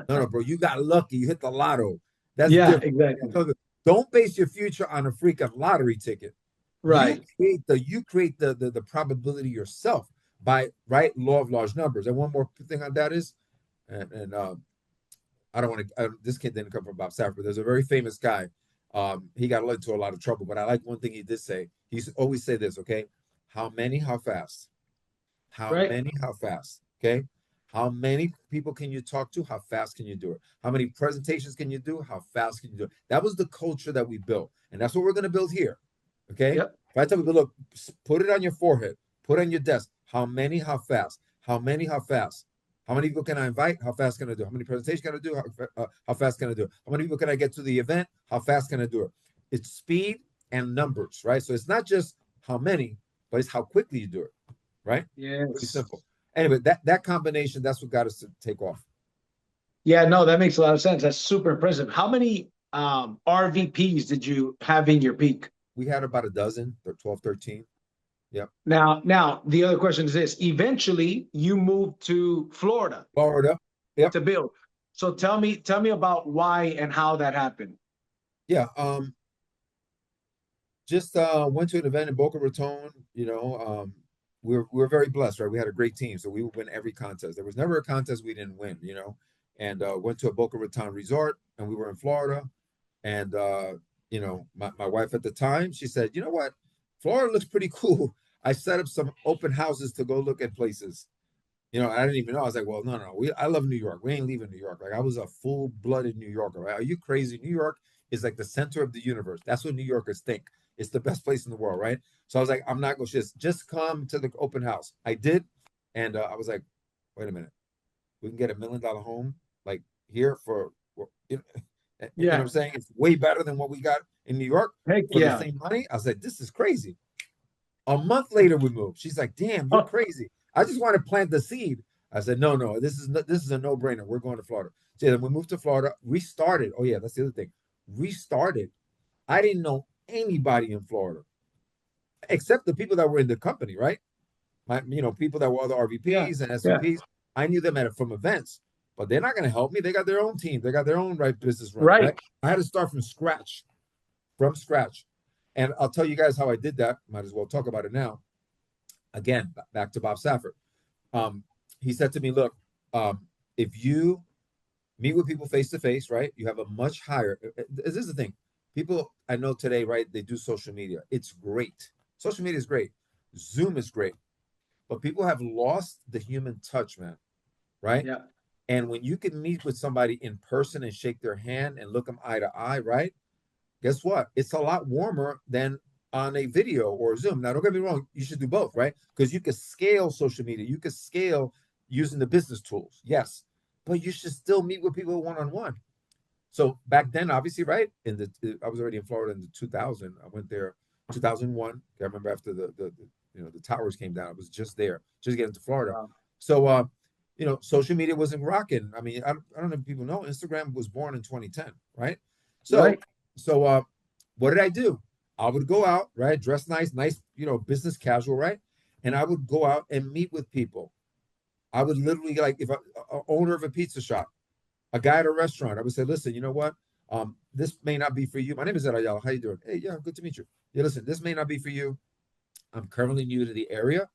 No, bro, you got lucky. You hit the lotto. That's different. Exactly. Don't base your future on a freaking lottery ticket. Right. You create the probability yourself by law of large numbers. And one more thing on that is, and I don't want to. This kid didn't come from Bob Safford, but there's a very famous guy. He got into a lot of trouble, but I like one thing he did say. He used to always say this. Okay, how many? How fast? How many? How fast? Okay. How many people can you talk to? How fast can you do it? How many presentations can you do? How fast can you do it? That was the culture that we built. And that's what we're going to build here. Okay? Yep. If I tell people, look, put it on your forehead. Put it on your desk. How many? How fast? How many? How fast? How many people can I invite? How fast can I do it? How many presentations can I do? How fast can I do it? How many people can I get to the event? How fast can I do it? It's speed and numbers, right? So it's not just how many, but it's how quickly you do it, right? Yes. Pretty simple. Anyway, that combination, that's what got us to take off. Yeah, no, that makes a lot of sense. That's super impressive. How many RVPs did you have in your peak? We had about a dozen, 12, 13. Yep. Now, the other question is this. Eventually, you moved to Florida. Yep. To build. So tell me about why and how that happened. Yeah. Just went to an event in Boca Raton, we're very blessed, right? We had a great team, so we would win every contest. There was never a contest we didn't win, and went to a Boca Raton resort, and we were in Florida. And, my wife at the time, she said, you know what? Florida looks pretty cool. I set up some open houses to go look at places. I didn't even know. I was like, well, no. I love New York. We ain't leaving New York. Like, I was a full-blooded New Yorker, right? Are you crazy? New York is like the center of the universe. That's what New Yorkers think. It's the best place in the world, right? So I was like, I'm not going to just come to the open house. I did. And I was like, wait a minute. We can get $1 million home like here for, you know what I'm saying? It's way better than what we got in New York for the same money. I was like, this is crazy. A month later, we moved. She's like, damn, you're crazy. I just want to plant the seed. I said, no, this is a no-brainer. We're going to Florida. So then we moved to Florida, restarted. Oh, yeah, that's the other thing. Restarted. I didn't know anybody in Florida except the people that were in the company, right? People that were other RVPs and SVPs. I knew them from events, but they're not going to help me. They got their own team. They got their own business run. Right. I had to start from scratch. And I'll tell you guys how I did that. Might as well talk about it now. Again, back to Bob Safford. He said to me, look, if you meet with people face to face, right, you have a much higher, this is the thing. People I know today, right, they do social media. It's great. Social media is great. Zoom is great. But people have lost the human touch, man, right? Yeah. And when you can meet with somebody in person and shake their hand and look them eye to eye, right? Guess what? It's a lot warmer than on a video or Zoom. Now, don't get me wrong. You should do both, right? Because you can scale social media. You can scale using the business tools. Yes. But you should still meet with people one-on-one. So back then, obviously, right? I was already in Florida in 2000. I went there 2001. I remember after the towers came down. I was just there, just getting to Florida. Wow. So, social media wasn't rocking. I mean, I don't know if people know, Instagram was born in 2010, right? So what did I do? I would go out, right? Dress nice, business casual, right? And I would go out and meet with people. I would literally, like, if a owner of a pizza shop, a guy at a restaurant, I would say, listen, you know what? This may not be for you. My name is Ayala. How you doing? Hey, yeah, good to meet you. Yeah, listen, this may not be for you. I'm currently new to the area.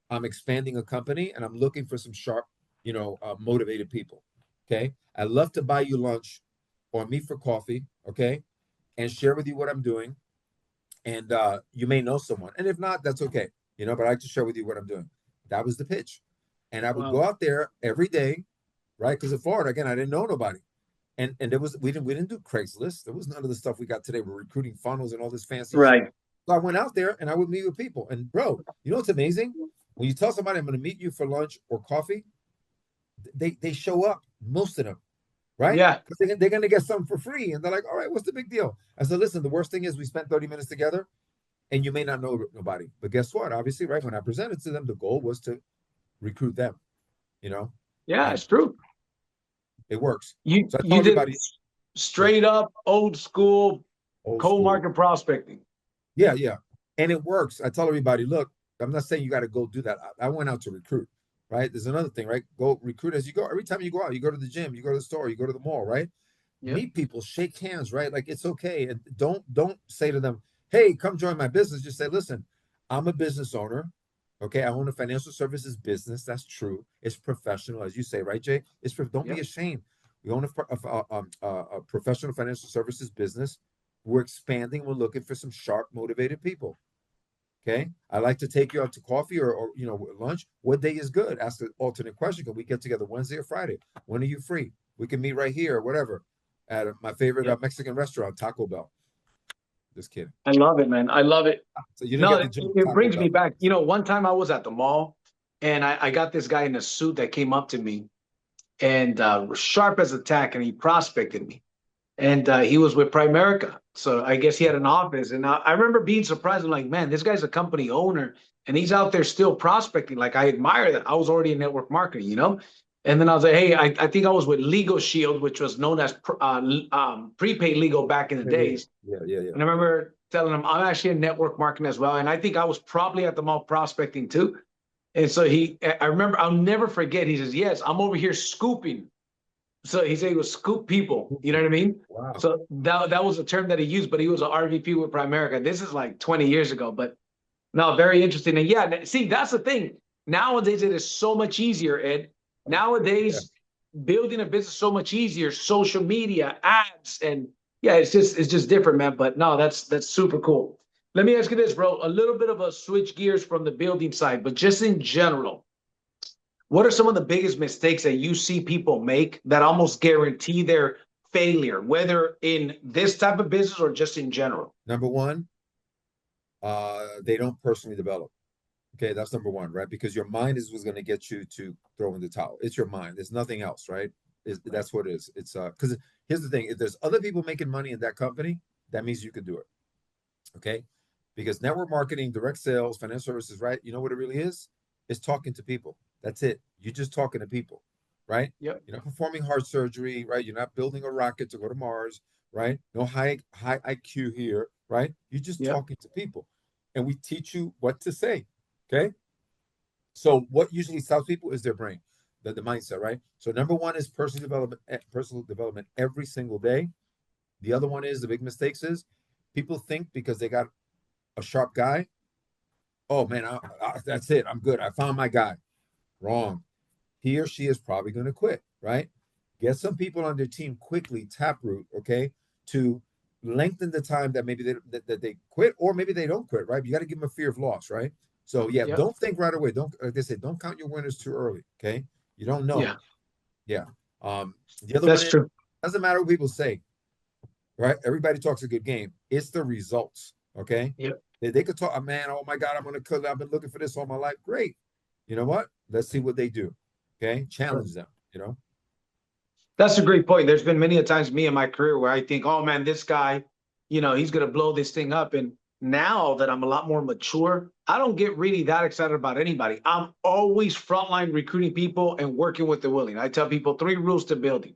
I'm expanding a company and I'm looking for some sharp, motivated people. Okay. I'd love to buy you lunch or meet for coffee. Okay. And share with you what I'm doing. And you may know someone. And if not, that's okay. But I like to share with you what I'm doing. That was the pitch. And I would Wow. go out there every day, right? Because in Florida, again, I didn't know nobody. And there was we didn't do Craigslist. There was none of the stuff we got today. We're recruiting funnels and all this fancy shit. Right. So I went out there and I would meet with people. And bro, you know what's amazing? When you tell somebody I'm going to meet you for lunch or coffee, they show up, most of them, right? Yeah. Because they're going to get something for free. And they're like, all right, what's the big deal? I said, listen, the worst thing is we spent 30 minutes together and you may not know nobody. But guess what? Obviously, right, when I presented to them, the goal was to recruit them, Yeah, and it's true. it works. You So I tell you did everybody, straight up old school old cold school. market prospecting. Yeah, yeah. And it works. I tell everybody, look, I'm not saying you got to go do that. I went out to recruit, right? There's another thing, right? Go recruit as you go. Every time you go out, you go to the gym, you go to the store, you go to the mall, right? Yep. Meet people, shake hands, right? Like it's okay. And don't say to them, hey, come join my business. Just say, listen, I'm a business owner. Okay, I own a financial services business. That's true. It's professional, as you say, right, Jay? Don't be Yep. ashamed. We own a professional financial services business. We're expanding. We're looking for some sharp, motivated people. Okay. I like to take you out to coffee or lunch. What day is good? Ask the alternate question. Can we get together Wednesday or Friday? When are you free? We can meet right here or whatever at my favorite Yep. Mexican restaurant, Taco Bell. Just kidding. I love it, man. I love it. So you didn't No, get the it, joke, it Taco brings me Bell. back. One time I was at the mall and I got this guy in a suit that came up to me and sharp as a tack, and he prospected me. And he was with Primerica. So I guess he had an office. And I remember being surprised. I'm like, man, this guy's a company owner and he's out there still prospecting. Like, I admire that. I was already in network marketing. And then I was like, hey, I think I was with Legal Shield, which was known as prepaid legal back in the days. Yeah, yeah, yeah. And I remember telling him, I'm actually in network marketing as well. And I think I was probably at the mall prospecting too. And so I remember, I'll never forget. He says, yes, I'm over here scooping. So he said he was scoop people. You know what I mean? Wow. So that was a term that he used, but he was an RVP with Primerica. This is like 20 years ago, but no, very interesting. And yeah, see, that's the thing. Nowadays, it is so much easier, Ed. Nowadays, building a business is so much easier. Social media, ads, and yeah, it's just different, man. But no, that's super cool. Let me ask you this, bro. A little bit of a switch gears from the building side, but just in general, what are some of the biggest mistakes that you see people make that almost guarantee their failure, whether in this type of business or just in general? Number one, they don't personally develop. Okay, that's number one, right? Because your mind is what's going to get you to throw in the towel. It's your mind. There's nothing else, right? That's what it is. It's because here's the thing: if there's other people making money in that company, that means you can do it. Okay, because network marketing, direct sales, financial services, right? You know what it really is? It's talking to people. That's it. You're just talking to people, right? Yep. You're not performing heart surgery, right? You're not building a rocket to go to Mars, right? No high IQ here, right? You're just Yep. talking to people, and we teach you what to say. Okay. So what usually stops people is their brain, the mindset, right? So number one is personal development every single day. The other one is the big mistakes is people think because they got a sharp guy, oh man, that's it. I'm good. I found my guy. Wrong. He or she is probably going to quit, right? Get some people on their team quickly, taproot, okay, to lengthen the time that maybe they quit, or maybe they don't quit, right? You got to give them a fear of loss, right? So yeah, Yep. don't think right away. Don't, like they say, don't count your winners too early. Okay, you don't know. Yeah. Yeah. The other That's one is, true. doesn't matter what people say, right? Everybody talks a good game. It's the results. Okay. Yep. They could talk, man. Oh my God, I'm gonna cut. I've been looking for this all my life. Great. You know what? Let's see what they do. Okay, challenge them. That's a great point. There's been many a times me in my career where I think, oh man, this guy, he's going to blow this thing up. And now that I'm a lot more mature, I don't get really that excited about anybody. I'm always frontline recruiting people and working with the willing. I tell people 3 rules to building.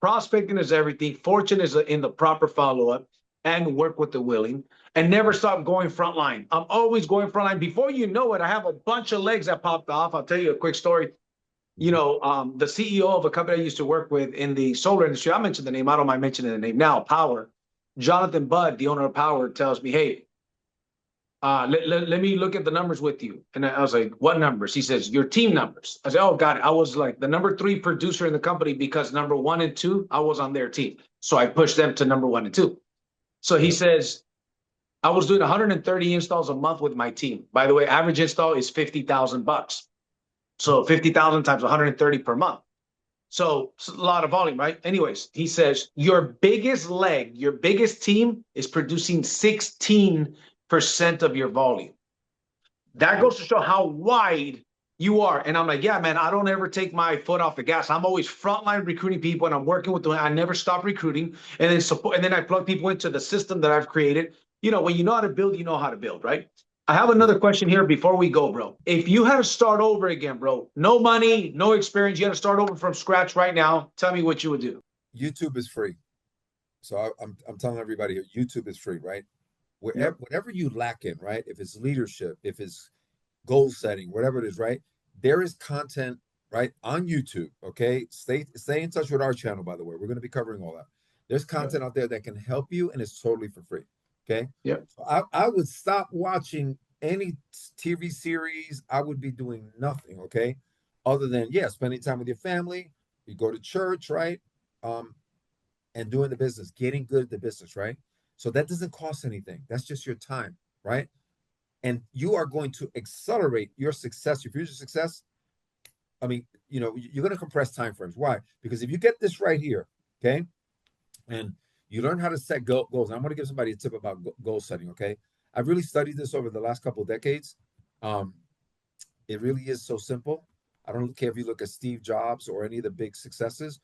Prospecting is everything. Fortune is in the proper follow-up. and work with the willing, and never stop going frontline. I'm always going frontline. Before you know it, I have a bunch of legs that popped off. I'll tell you a quick story. The CEO of a company I used to work with in the solar industry, I mentioned the name, I don't mind mentioning the name now, Power. Jonathan Budd, the owner of Power, tells me, hey, let me look at the numbers with you. And I was like, what numbers? He says, your team numbers. I said, oh, got it. I was like the number 3 producer in the company because number 1 and 2, I was on their team. So I pushed them to number 1 and 2. So he says, I was doing 130 installs a month with my team. By the way, average install is $50,000. So 50,000 times 130 per month. So it's a lot of volume, right? Anyways, he says, your biggest leg, your biggest team is producing 16% of your volume. That goes to show how wide you are. And I'm like, yeah, man, I don't ever take my foot off the gas. I'm always frontline recruiting people, and I'm working with them. I never stop recruiting, and then support, and then I plug people into the system that I've created. When you know how to build, you know how to build, right? I have another question here before we go, bro. If you had to start over again, bro, no money, no experience, you had to start over from scratch right now, tell me what you would do. YouTube is free. So I'm telling everybody here, YouTube is free, right? Whatever you lack in, right? If it's leadership, if it's goal setting, whatever it is, right? There is content, right, on YouTube. Okay, stay in touch with our channel. By the way, we're going to be covering all that. There's content out there that can help you, and it's totally for free. Okay. Yeah. So I would stop watching any TV series. I would be doing nothing. Okay. Other than spending time with your family. You go to church, right? And doing the business, getting good at the business, right? So that doesn't cost anything. That's just your time, right? And you are going to accelerate your success, your future success. I mean, you're going to compress time frames. Why? Because if you get this right here, okay, and you learn how to set goals. And I'm going to give somebody a tip about goal setting, okay? I've really studied this over the last couple of decades. It really is so simple. I don't care if you look at Steve Jobs or any of the big successes.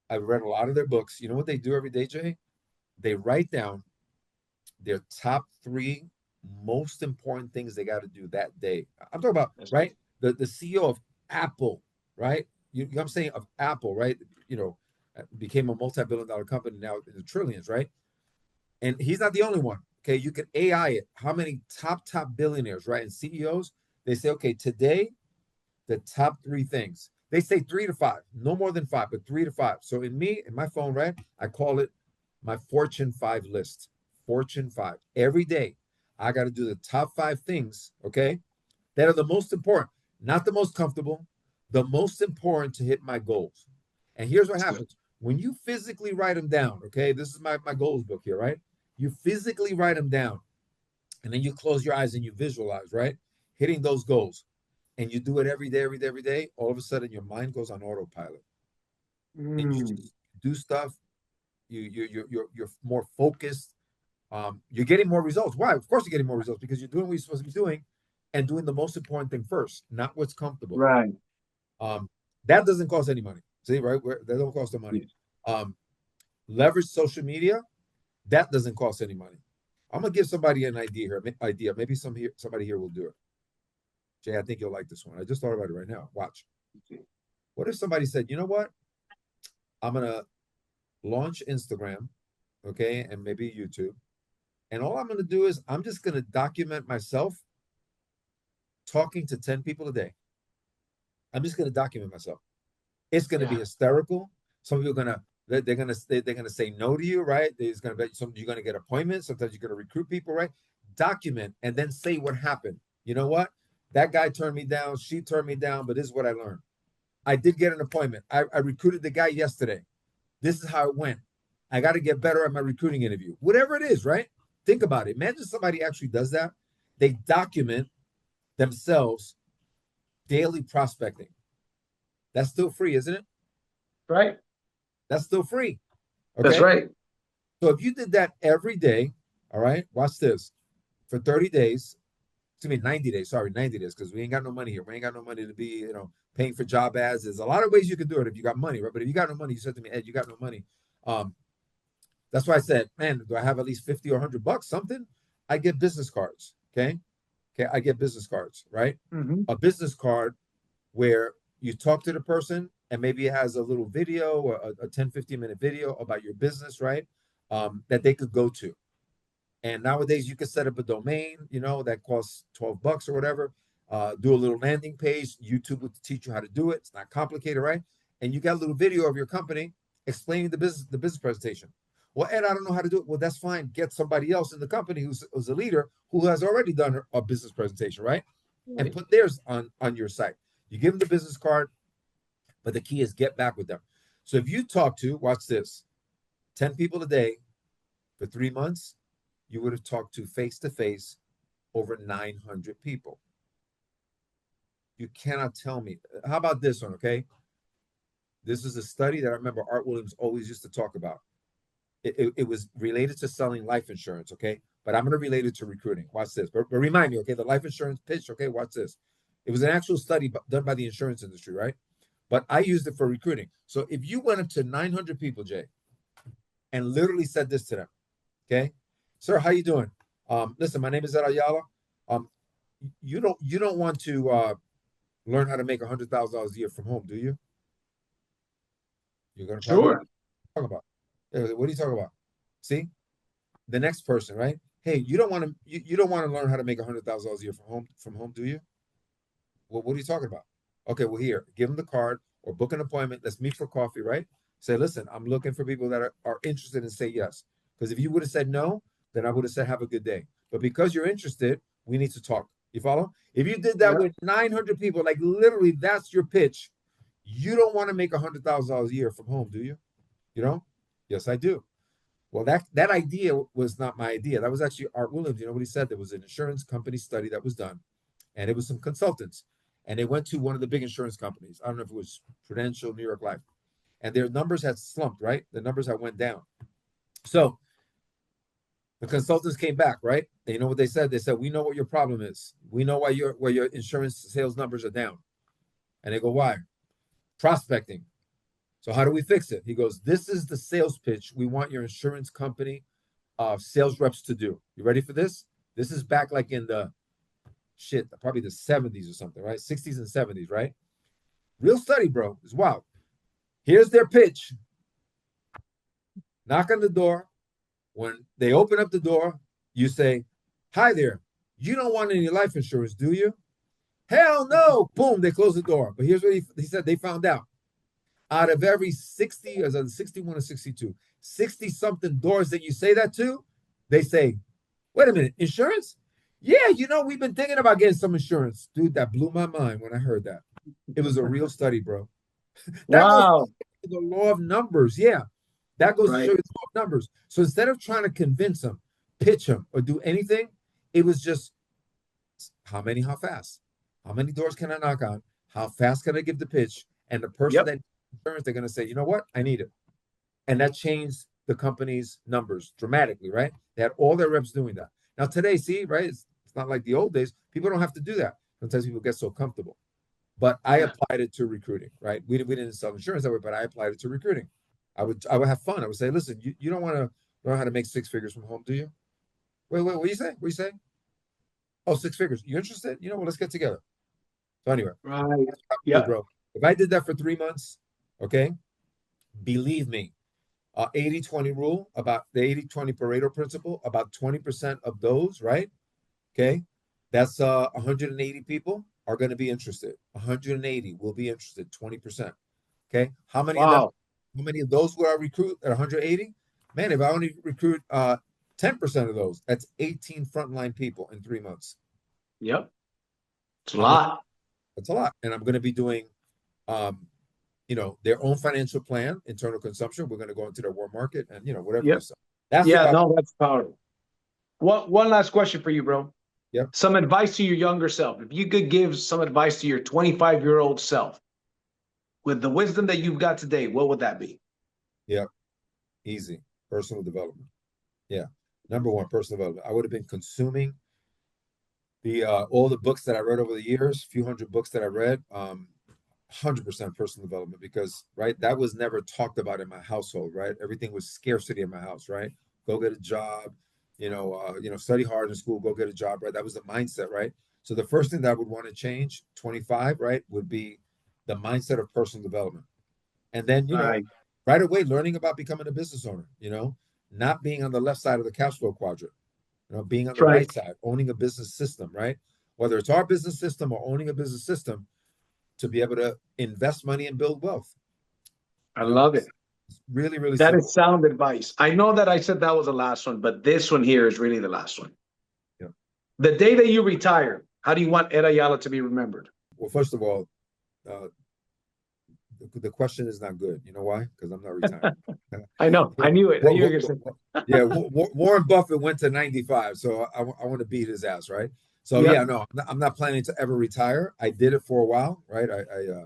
I've read a lot of their books. You know what they do every day, Jay? They write down their top 3 most important things they got to do that day. I'm talking about, right? The CEO of Apple, right? You know what I'm saying? Of Apple, right? Became a multi-billion-dollar company now in the trillions, right? And he's not the only one. Okay, you can AI it. How many top billionaires, right? And CEOs, they say, okay, today, the top 3 things. They say 3 to 5, no more than 5, but 3 to 5. So in my phone, right? I call it my Fortune 5 list. Fortune 5. Every day, I got to do the top 5 things, okay, that are the most important, not the most comfortable, the most important to hit my goals. And here's what happens. When you physically write them down, okay, this is my goals book here, right? You physically write them down, and then you close your eyes and you visualize, right? Hitting those goals. And you do it every day, all of a sudden your mind goes on autopilot. And you just do stuff. You're more focused. You're getting more results. Why? Of course you're getting more results because you're doing what you're supposed to be doing and doing the most important thing first, not what's comfortable. Right. That doesn't cost any money. See, right? That don't cost the money. Leverage social media. That doesn't cost any money. I'm gonna give somebody an idea here. Maybe somebody here will do it. Jay, I think you'll like this one. I just thought about it right now. Watch. What if somebody said, you know what? I'm gonna launch Instagram, okay, and maybe YouTube. And all I'm gonna do is I'm just gonna document myself talking to 10 people a day. I'm just gonna document myself. It's gonna be hysterical. Some people are they're gonna say no to you, right? There's gonna be you're gonna get appointments. Sometimes you're gonna recruit people, right? Document and then say what happened. You know what? That guy turned me down. She turned me down. But this is what I learned. I did get an appointment. I recruited the guy yesterday. This is how it went. I got to get better at my recruiting interview. Whatever it is, right? Think about it. Imagine somebody actually does that. They document themselves daily prospecting. That's still free, isn't it? Right. That's still free. Okay? That's right. So if you did that every day, all right, watch this. For 30 days, to me, 90 days, sorry, 90 days, because we ain't got no money here. We ain't got no money to be, paying for job ads. There's a lot of ways you can do it if you got money, right? But if you got no money, you said to me, Ed, you got no money. That's why I said, man, do I have at least 50 or $100, something? I get business cards, okay? Okay, I get business cards, right? A business card where you talk to the person and maybe it has a little video or a 10, 15-minute video about your business, right? that they could go to. And nowadays you can set up a domain, that costs $12 or whatever. Do a little landing page. YouTube will teach you how to do it. It's not complicated, right? And you got a little video of your company explaining the business presentation. Well, Ed, I don't know how to do it. Well, that's fine. Get somebody else in the company who's a leader who has already done a business presentation, right? And put theirs on your site. You give them the business card, but the key is get back with them. So if you talk to, watch this, 10 people a day for 3 months, you would have talked to face-to-face over 900 people. You cannot tell me. How about this one, okay? This is a study that I remember Art Williams always used to talk about. It was related to selling life insurance, okay? But I'm going to relate it to recruiting. Watch this. But remind me, okay, the life insurance pitch, okay, watch this. It was an actual study done by the insurance industry, right? But I used it for recruiting. So if you went up to 900 people, Jay, and literally said this to them, okay? Sir, how you doing? Listen, my name is Ayala. You don't want to learn how to make $100,000 a year from home, do you? You're going to probably talk about. What are you talking about? See, the next person, right? Hey, you don't want to learn how to make $100,000 a year from home, do you? Well, what are you talking about? Okay, well, here, give them the card or book an appointment. Let's meet for coffee, right? Say, listen, I'm looking for people that are interested and say yes. Because if you would have said no, then I would have said have a good day. But because you're interested, we need to talk. You follow? If you did that with 900 people, like literally that's your pitch, you don't want to make $100,000 a year from home, do you? Yes, I do. Well, that idea was not my idea. That was actually Art Williams. You know what he said? There was an insurance company study that was done, and it was some consultants, and they went to one of the big insurance companies. I don't know if it was Prudential, New York Life, and their numbers had slumped, right? The numbers had went down. So the consultants came back, right? And you know what they said? They said, we know what your problem is. We know why your insurance sales numbers are down. And they go, why? Prospecting. So how do we fix it? He goes, this is the sales pitch we want your insurance company sales reps to do. You ready for this? This is back like in probably the 70s or something, right? 60s and 70s, right? Real study, bro. It's wild. Here's their pitch. Knock on the door. When they open up the door, you say, hi there. You don't want any life insurance, do you? Hell no. Boom, they close the door. But here's what he said they found out. Out of every 60, or 61 or 62, 60-something doors that you say that to, they say, wait a minute, insurance? Yeah, we've been thinking about getting some insurance. Dude, that blew my mind when I heard that. It was a real study, bro. Goes to the law of numbers. Yeah, that goes to show you the law of numbers. So instead of trying to convince them, pitch them, or do anything, it was just how fast? How many doors can I knock on? How fast can I give the pitch? And the person that insurance, they're going to say, you know what? I need it. And that changed the company's numbers dramatically, right? They had all their reps doing that. Now today, see, right? It's not like the old days. People don't have to do that. Sometimes people get so comfortable. But I applied it to recruiting, right? We didn't sell insurance that way, but I applied it to recruiting. I would have fun. I would say, listen, you don't want to learn how to make 6 figures from home, do you? Wait, what do you say? What do you say? Oh, 6 figures. You interested? Well, let's get together. So anyway, bro. If I did that for 3 months, okay, believe me, 80-20 rule, about the 80-20 Pareto principle, about 20% of those, right? Okay, that's 180 people are going to be interested. 180 will be interested, 20%. Okay, how many of them? How many of those would I recruit at 180? Man, if I only recruit 10% of those, that's 18 frontline people in 3 months. Yep, it's a lot. That's a lot, and I'm going to be doing their own financial plan, internal consumption. We're going to go into their war market and, whatever. Yep. That's powerful. One last question for you, bro. Yep. Some advice to your younger self. If you could give some advice to your 25-year-old self with the wisdom that you've got today, what would that be? Yeah. Easy. Personal development. Yeah. Number one, personal development. I would have been consuming all the books that I read over the years, few hundred books that I read, 100% personal development, because that was never talked about in my household, right? Everything was scarcity in my house, right? Go get a job, study hard in school, go get a job, right? That was the mindset, right? So the first thing that I would want to change, 25, right, would be the mindset of personal development. And then, right away, learning about becoming a business owner, not being on the left side of the cash flow quadrant, being on That's the right. right side, owning a business system, right? Whether it's our business system or owning a business system to be able to invest money and build wealth. I love it. It's really, really That simple. is sound advice. I know that I said that was the last one, but this one here is really the last one. Yeah. The day that you retire, how do you want Ed Ayala to be remembered? Well, first of all, the question is not good. You know why? Because I'm not retiring. I know. I knew it. You were going to say. Yeah, Warren Buffett went to 95, so I want to beat his ass, right? So Yep. yeah, no, I'm not planning to ever retire. I did it for a while, right? I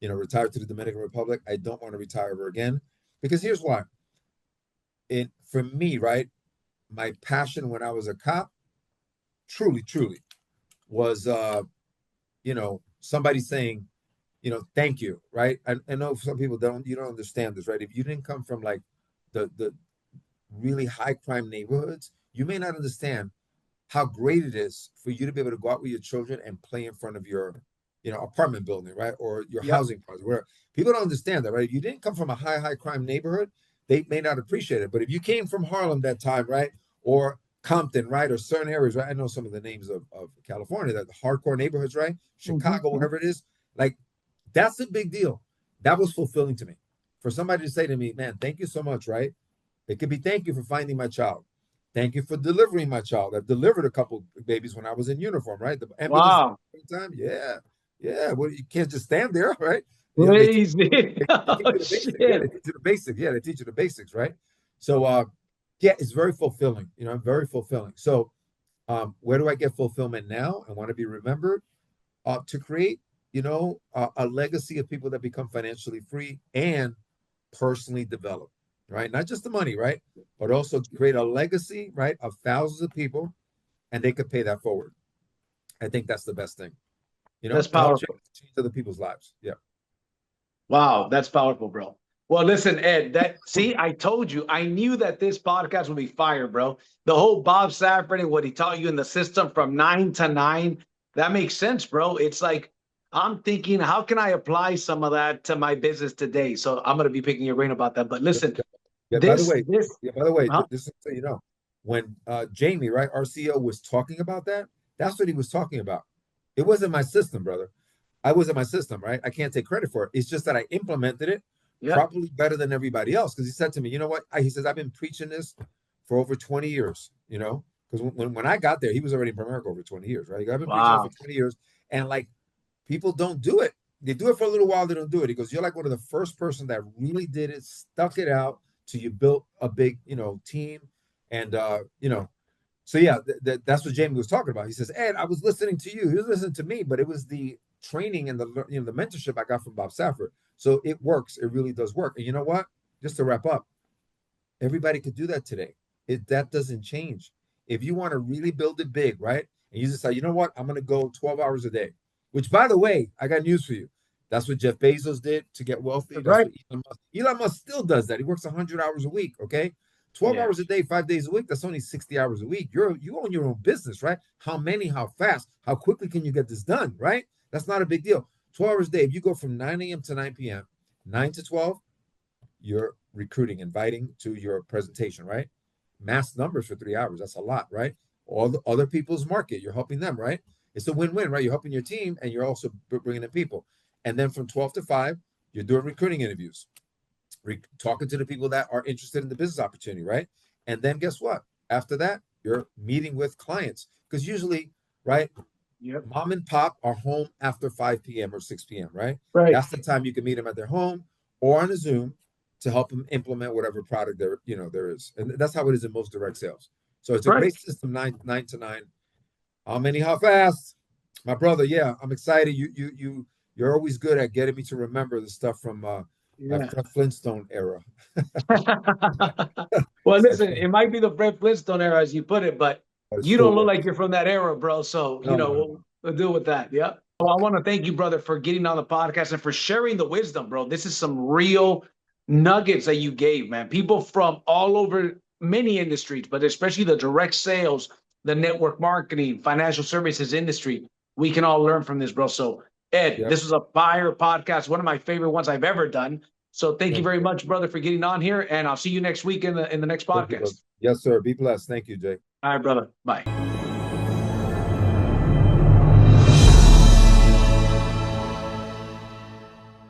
retired to the Dominican Republic. I don't want to retire ever again, because here's why. For me, right, my passion when I was a cop, truly, was somebody saying, thank you, right? I know some people don't understand this, right? If you didn't come from like the really high crime neighborhoods, you may not understand how great it is for you to be able to go out with your children and play in front of your, apartment building, right? Or your housing project, where people don't understand that, right? If you didn't come from a high crime neighborhood, they may not appreciate it. But if you came from Harlem that time, right? Or Compton, right? Or certain areas, right? I know some of the names of California, that the hardcore neighborhoods, right? Chicago, whatever it is, like, that's a big deal. That was fulfilling to me. For somebody to say to me, man, thank you so much, right? It could be thank you for finding my child. Thank you for delivering my child. I've delivered a couple babies when I was in uniform, right? The ambulance Wow. time, yeah. Well, you can't just stand there, right? They teach Crazy. you Oh, the basics. Yeah, shit. they teach you the basics. Yeah, they teach you the basics, right? So, yeah, it's very fulfilling. Very fulfilling. So, where do I get fulfillment now? I want to be remembered to create, a legacy of people that become financially free and personally develop, right? Not just the money, right? But also create a legacy, right, of thousands of people, and they could pay that forward. I think that's the best thing, That's to help powerful. change other people's lives. Yeah. Wow, that's powerful, bro. Well, listen, Ed, see, I told you, I knew that this podcast would be fire, bro. The whole Bob Safford and what he taught you in the system from 9 to 9, that makes sense, bro. It's like, I'm thinking, how can I apply some of that to my business today? So I'm going to be picking your brain about that. But listen, Yeah. this, By the way, huh? this is so when Jamie, right, our CEO, was talking about that, that's what he was talking about. It wasn't my system, brother. I wasn't my system, right? I can't take credit for it. It's just that I implemented it Yeah. probably better than everybody else. Because he said to me, you know what? He says, I've been preaching this for over 20 years, because when I got there, he was already in Primerica over 20 years, right? I've been preaching it Wow. for 20 years. And like, people don't do it. They do it for a little while, they don't do it. He goes, you're like one of the first person that really did it, stuck it out till you built a big, team. And, so yeah, that's what Jamie was talking about. He says, Ed, I was listening to you. He was listening to me, but it was the training and the mentorship I got from Bob Safford. So it works. It really does work. And you know what? Just to wrap up, everybody could do that today. That doesn't change. If you want to really build it big, right? And you just say, you know what? I'm going to go 12 hours a day. Which, by the way, I got news for you. That's what Jeff Bezos did to get wealthy. That's That's right. what Elon Musk still does that. He works 100 hours a week. Okay, 12 Yeah. hours a day, 5 days a week. That's only 60 hours a week. You own your own business, right? How many? How fast? How quickly can you get this done? Right? That's not a big deal. 12 hours a day. If you go from 9 a.m. to 9 p.m., 9 to 12, you're recruiting, inviting to your presentation, right? Mass numbers for 3 hours. That's a lot, right? All the other people's market. You're helping them, right? It's a win-win, right? You're helping your team and you're also bringing in people. And then from 12 to 5, you're doing recruiting interviews, talking to the people that are interested in the business opportunity, right? And then guess what? After that, you're meeting with clients. Because usually, right, Yep. mom and pop are home after 5 p.m. or 6 p.m., right? Right. That's the time you can meet them at their home or on a Zoom to help them implement whatever product there is. And that's how it is in most direct sales. So it's a great system, 9 to 9. How many? How fast? My brother, yeah, I'm excited. You're always good at getting me to remember the stuff from Yeah. Fred Flintstone era. Well, listen, it might be the Fred Flintstone era, as you put it, but It you still don't look works. like you're from that era, bro. So, No. we'll deal with that. Yeah. Well, I want to thank you, brother, for getting on the podcast and for sharing the wisdom, bro. This is some real nuggets that you gave, man. People from all over many industries, but especially the direct sales, the network marketing, financial services industry. We can all learn from this, bro. So, Ed, Yep. this was a fire podcast, one of my favorite ones I've ever done. So thank you Thank very you. much, brother, for getting on here, and I'll see you next week in the next Thank you, brother. podcast. Yes, sir. Be blessed. Thank you, Jay. All right, brother. Bye.